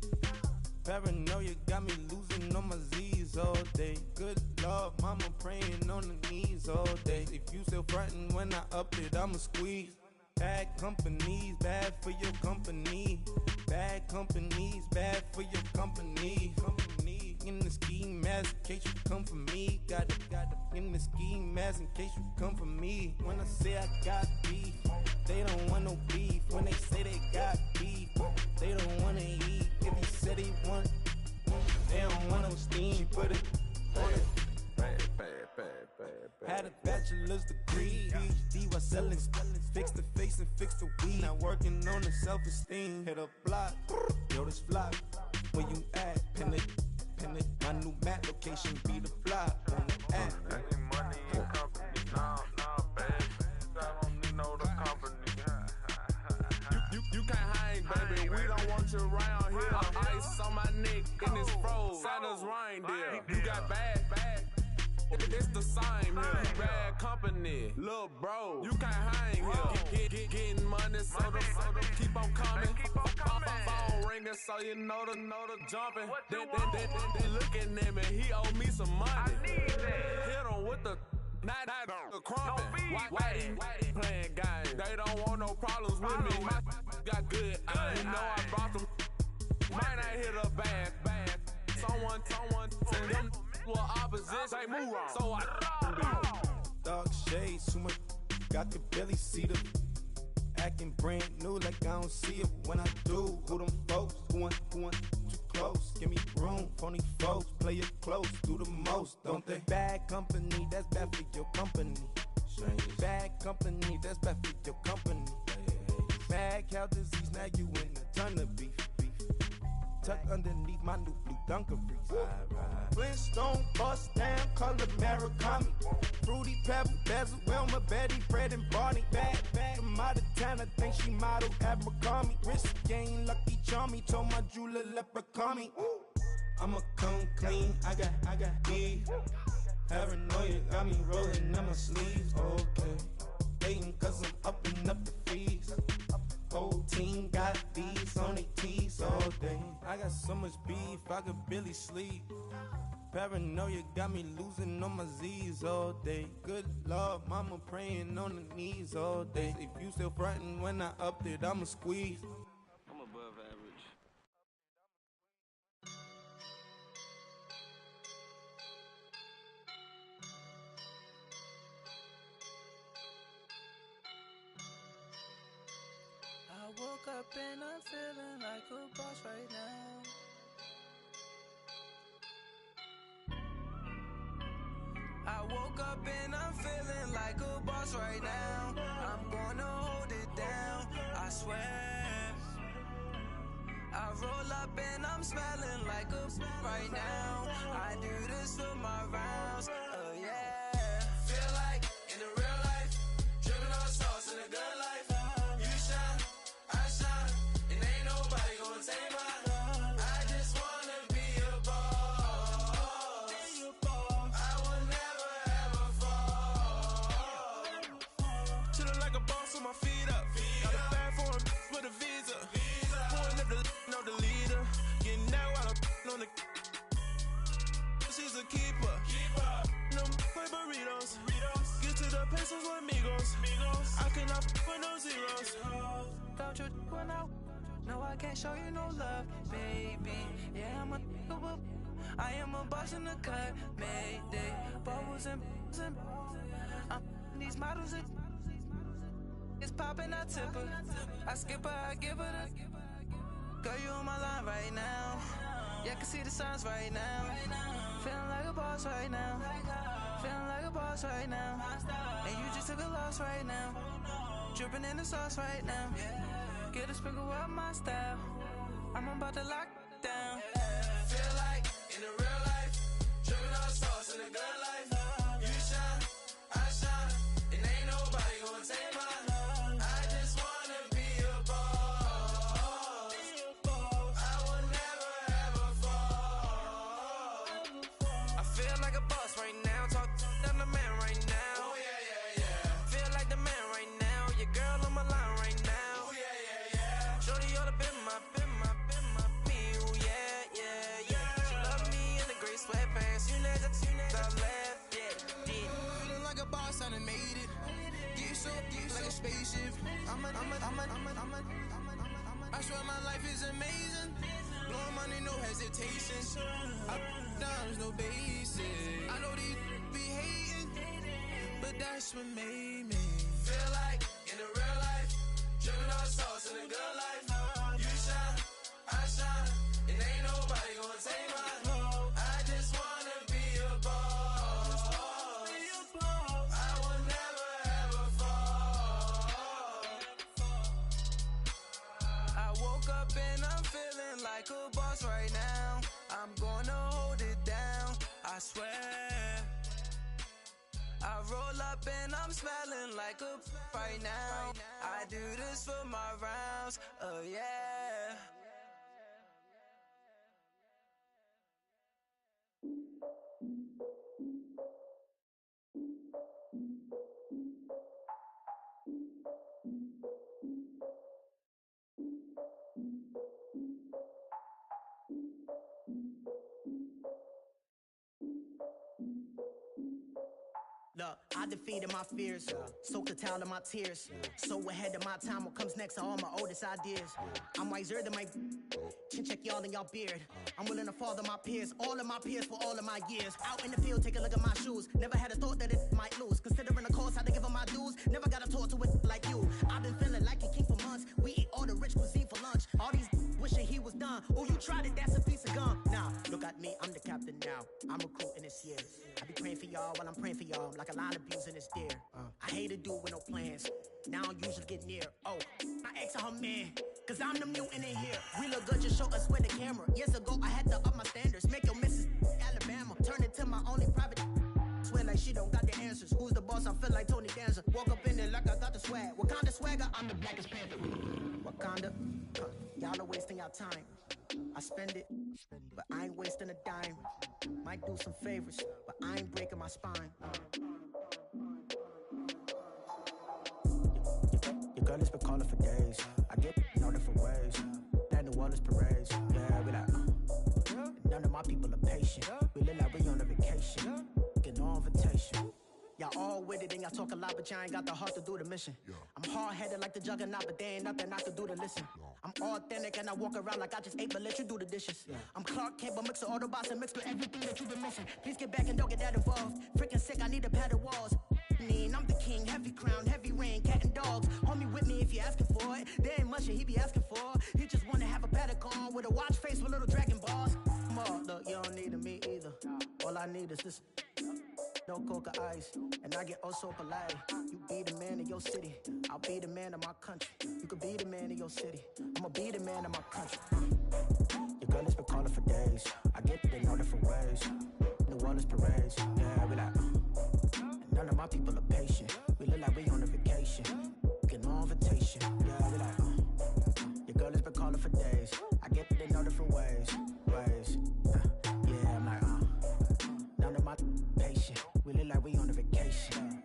Paranoia got me losing on my Z's all day. Good Lord, mama praying on the knees all day. If you still frontin' when I up it, I'ma squeeze. Bad companies, bad for your company. Bad companies, bad for your company. Company in the ski mask in case you come for me. Got it in the ski mask in case you come for me. When I say I got beef, they don't want no beef. When they say they got beef, they don't wanna eat. If he said he want, they don't want no steam. She put it on it. Had a bachelor's degree, PhD while selling. Fix the face and fix the weed. Now working on the self-esteem. Hit a block, yo this flop. Where you at? Pin it. My new map location be the flop on the app. Money and company, nah, baby. I don't need no the company. You can't hang, baby. We don't want you around here. Ice on my neck in this froze. Santa's reindeer. You got bad. It's the same here. Bad company, little bro. You can't hang here. Getting money, so the keep on coming. Phone ringing, so you know the jumping. They looking at me. He owe me some money. Hit him with the. Not the crumpin'. Whitey playing games. They don't want no problems with me. My got good. You know I brought them. Might not hit a bad. Someone send them to opposition. They move wrong. So I Dark shades, too much. I could barely see them. Acting brand new like I don't see it when I do. Who them folks? Who want too close? Give me room, phony folks. Play it close, do the most, don't they? Bad company, that's bad for your company. Bad company, that's bad for your company. Mad cow disease, now you in a ton of beef. Tucked underneath my new blue Dunkaroos. Flintstone, bust down, color Murakami. Fruity Pebble, Basil, Wilma, Betty, Fred, and Barney. Bad from out of town, I think she modeled Abercrombie. Wrist game, Lucky Charmy, told my jeweler leprechaun. I'ma come clean, I got beef. Paranoia got me rolling on my sleeves, okay. Hating cause I'm upping up the fees. Whole team got these on their tees all day. I got so much beef, I could barely sleep. Paranoia got me losing on my Z's all day. Good Lord, mama praying on the knees all day. If you still frontin' when I upped it, I'ma squeeze. I'm above average. I woke up and I'm feeling like a boss right now. I woke up and I'm feeling like a boss right now. I'm gonna hold it down, I swear. I roll up and I'm smelling like a right now. I do this for my rounds, oh yeah. Feel like in the real life, dripping on sauce in a good life. You shine, I shine, and ain't nobody gonna take mine. I just wanna be a boss. I will never ever fall. Chillin' like a boss with my feet up. Got a bag for him with a visa. Pulling up the know the leader. Getting that while I'm on the. She's a keeper. No play burritos. Get to the pesos with amigos. I cannot with no zeros. Don't you when no, I can't show you no love, baby. Yeah, I am a boss in the cut, Mayday. Bubbles and these models it's popping, I tip her. I skip her, I give her the. Girl, you on my line right now. Yeah, I can see the signs right now. Feeling like a boss right now. Feeling like a boss right now. And you just took a loss right now. Dripping in the sauce right now. Get a sprinkle up my style. I'm about to lock down. Feel like in the real life, dripping on sauce in a good life. You shine, I shine, and ain't nobody gonna take mine. I just wanna be a boss. I will never ever fall. I feel like a boss right now. Talk to the man right now. Oh yeah. Feel like the man right now. Your girl on my line right now. Oh yeah. Shorty oughta been my me. Oh yeah. She love me in the gray sweatpants. You never left. Yeah, did. Feeling like a boss, I done made it. Get so like a spaceship. I swear my life is amazing. Blowing money, no hesitation. I down, no basic. I know these be hating, but that's what made me. Feel like in the real life, dripping on sauce in a good life. You shine, I shine, and ain't nobody gonna take mine. I just wanna be a boss. I will never ever fall. I woke up and I'm feeling like a boss right now. I'm gonna hold it down, I swear. I roll up and I'm smelling like a right now. I do this for my rounds, oh yeah. Look, I defeated my fears, soaked the towel of my tears. So ahead of my time, what comes next are all my oldest ideas. I'm wiser than my chin check y'all in y'all beard. I'm willing to father my peers, all of my peers for all of my years. Out in the field, take a look at my shoes. Never had a thought that it might lose. Considering the cost, I had to give them my dues. Never got a talk to it like you. I've been feeling like a king for months. We eat all the rich cuisine for lunch. All these wishing he was done. Oh, you tried it, that's a piece of gum. Now, look at me, I'm the captain now. I'm recruiting this year. I be praying for y'all while I'm praying for y'all. Like a line of abuse in this deer. I hate do with no plans. Now I usually get near. Oh, my ex and her man, cause I'm the mutant in here. We look good, just show us with the camera. Years ago, I had to up my standards. Make your missus Alabama. Turn it to my only private. Swear like she don't got the answers. Who's the boss? I feel like Tony Danza. Walk up in there like I got the swag. Wakanda swagger, I'm the blackest panther. Wakanda, y'all are wasting your time. I spend it, but I ain't wasting a dime. Might do some favors, but I ain't breaking my spine. Your girl has been calling for days. I get in all different ways. That New Orleans parades. Yeah, we like, none of my people are patient. We look like we on a vacation. Get no invitation. Y'all all with it and y'all talk a lot, but y'all ain't got the heart to do the mission. I'm hard-headed like the juggernaut, but there ain't nothing I can do to listen. I'm authentic and I walk around like I just ate, but let you do the dishes. I'm Clark Kent, but mix of Autobots and mixed with everything that you've been missing. Please get back and don't get that involved. Freaking sick, I need a pad of walls. I'm the king, heavy crown, heavy rain, cat and dogs. Homie with me if you asking for it. There ain't much that he be asking for. He just wanna have a paddock on with a watch face with little dragon balls. Look, you don't need me either. All I need is this. No coca ice, and I get oh so polite. You be the man of your city, I'll be the man of my country. You could be the man of your city, I'ma be the man of my country. Your girl has been calling for days. I get it in all different ways. New Orleans parades, yeah, we like. None of my people are patient. We look like we on a vacation. Get no invitation, yeah, we like. Your girl has been calling for days. I get it in all different ways. Yeah, I'm like, none of my patient. We look like we on a vacation.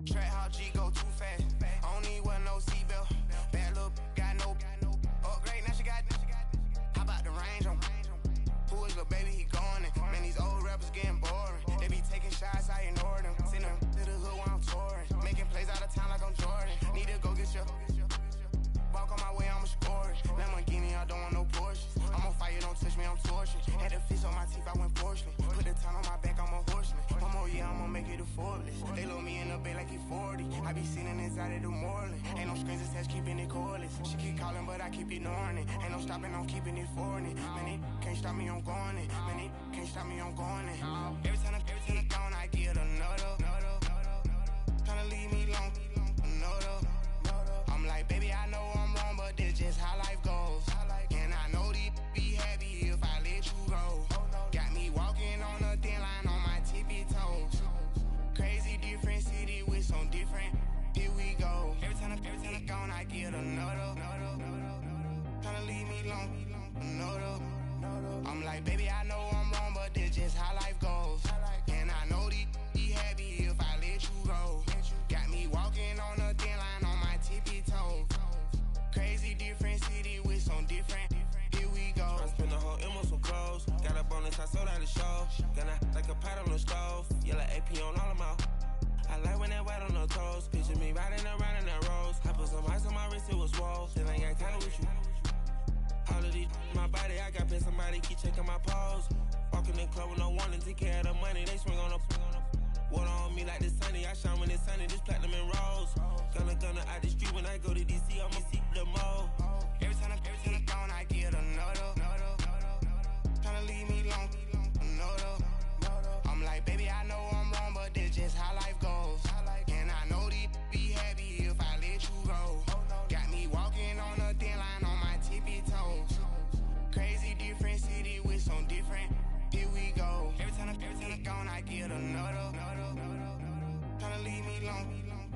Track how G go too fast. I don't need wear no seatbelt. Bad little got no upgrade. Now she got. How about the range on? Who is the baby? He gone. Man, these old rappers getting boring. They be taking shots, I ignore them. Send them to the hood while I'm touring. Making plays out of town like I'm Jordan. Need to go get your. Walk on my way, I'ma score it. Lamborghini, I don't want no Porsches. I'm on fire, don't touch me, I'm torching. Had the fish on my teeth, I went fortunate. Put the time on my back, I'm a horseman. One more year, I'ma make it a Forbes. They load me in the bay like he 40. I be seen inside of the Moreland. Ain't no screens attached, keeping it cordless. She keep calling, but I keep ignoring it. Ain't no stopping, I'm keeping it foreign it. Man, it can't stop me, I'm going it. Man, it can't stop me, I'm going it. Every time I gone, I get another. Tryna leave me long, another. I'm like, baby, I know I'm wrong, but this just how life goes. And I know these be happy if I let you go. Got me walking on a thin line on my tippy toes. Crazy different city with some different. Here we go. Every time I gone, I get another. Tryna leave me long, another. I'm like, baby, I know I'm wrong, but this just how life goes. And I know these be happy if I let you go. Got me walking on a thin line on my tippy toes. Crazy different city with some different. Here we go. I spent the whole M on some clothes. Got a bonus, I sold out the show. Gonna like a pot on the stove. Yellow AP on all of my. I like when that white on the toes. Picture me riding around in that rose. I put some ice on my wrist, it was swole. Then I got time with you. All of these, my body, I got paid somebody keep checking my pose. Walking in club with no warning, take care of the money, they swing on the. Water on me like the sunny, I shine when it's sunny, this platinum and rose. Gonna out the street when I go to DC, I'ma see the mode. Every time I gone, I get another. Tryna leave me long, another. I'm like, baby, I know I'm wrong, but this just how life goes. And I know these be happy if I let you go. Got me walking on a thin line on my tippy toes. Crazy different city with some different. Here we go. Every time I gone, I get another. Tryna leave me long,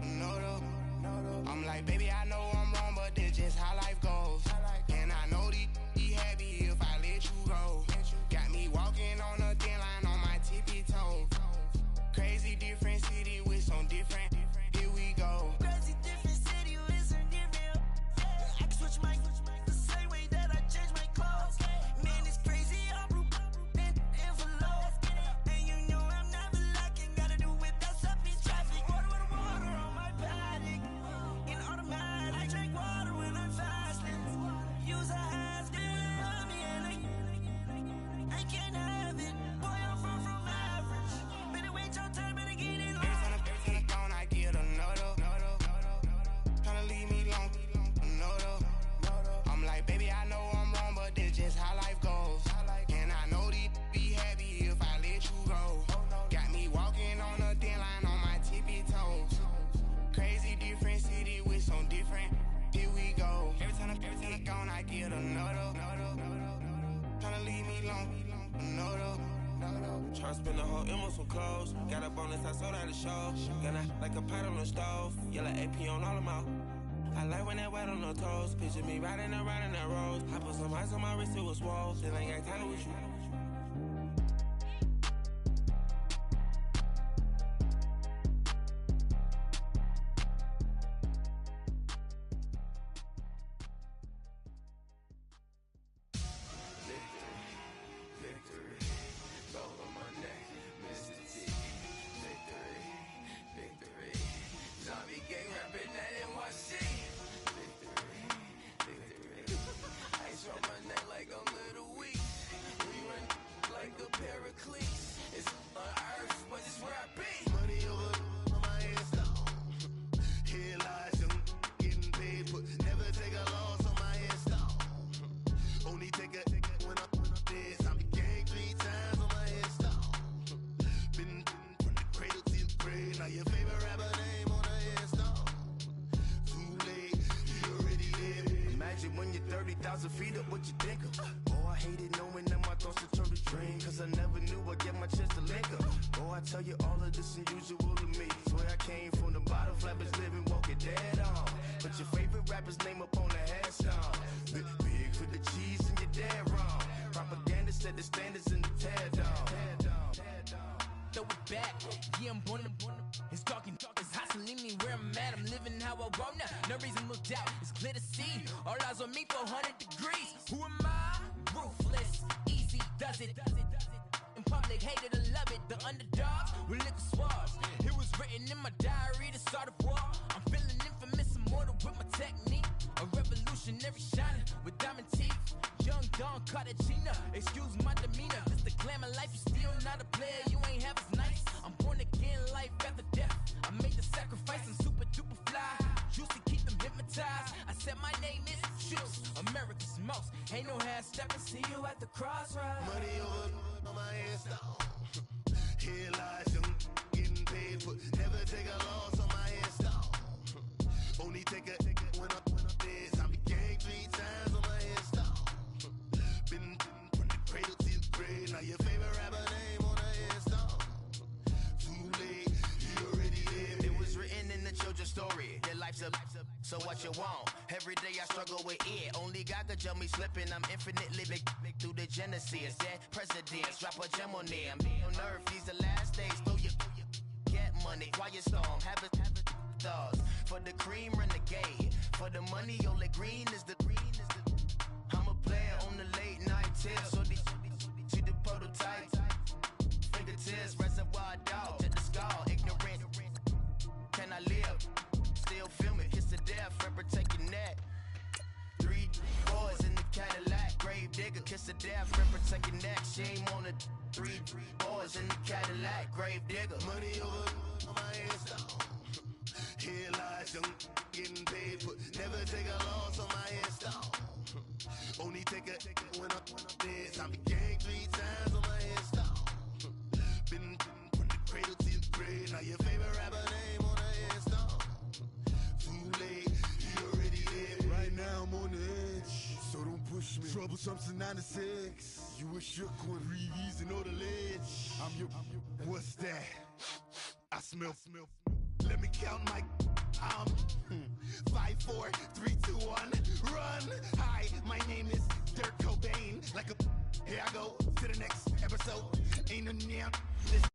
another. I'm like, baby, I know I'm wrong, but this just how life goes. I spent the whole M on some clothes. Got a bonus, I sold out the show. Gonna like a pot on the stove. Yellow AP on all of my. I like when that wet on the toes. Picture me riding around in that rose. I put some ice on my wrist, it was swole. Still ain't got time with you. Feet up, what you think of? Oh, I hated knowing that my thoughts would turn to dream, cause I never knew I'd get my chance to link up. Oh, I tell you all of this unusual to me. Swear I came from the bottom, flappers living, walking dead on. Put your favorite rapper's name up on the headstone. Big for the cheese and you're dead wrong. Propaganda set the standards in the tear down. Throw it back, yeah, I'm born to. It's talking, it's hustling me where I'm at. I'm living how I want now. No reason to look out, it's clear to see. All eyes on me, 400 degrees. Who am I? Ruthless, easy, does it. In public, hate it or love it. The underdogs with liquor swabs. It was written in my diary to start a war. I'm feeling infamous, immortal with my technique. A revolutionary shining with diamond teeth. Young Don Cartagena, excuse my demeanor. This the glamour life, you still not a player. You ain't half as nice. I'm born again, life after death. I made the sacrifice and super duper fly. Used to keep them hypnotized. I said my name is Juice, America's most. Ain't no half stepping. See you at the crossroads. Money over on my headstone. Here lies young, getting paid for. Never take a loss on my headstone. Only take a when I'm dead. I be ganked 3 times on my headstone. Been from the cradle to the grave. Now your favorite rapper name on the headstone. Too late, you already lived. It was written in the children's story. Their life's a so what you want? Every day I struggle with it. Only God could jump me slipping. I'm infinitely big through the genesis. Dead presidents, drop a gem on them. On earth, these the last days. Throw your get money, quiet storm. Have it thoughts. For the cream, renegade. For the money, only green is the. I'm a player on the late night tips. So these see the prototype. Fingertips, reservoir dog. Check the skull, ignorant. Can I live? Still film it, kiss the death, forever take your neck. 3 boys in the Cadillac, grave digger, kiss the death, forever take your neck. Shame on the 3 boys in the Cadillac, grave digger. Money over on my headstone. Here lies young, getting paid for. Never take a loss on my headstone. Only take a when I'm dead. I be ganked 3 times on my headstone. Been from the cradle to the grave. Now your favorite rapper name on the headstone. Too late, you already did. Right now I'm on the edge, so don't push me. Troublesome to 9 to 6. You a shook one, breathe easy, know the ledge. I'm your, what's that? I smell. Let me count my. 5, 4, 3, 2, 1, run. Hi, my name is Dirk Cobain. Like a, here I go to the next episode. Ain't no damn. This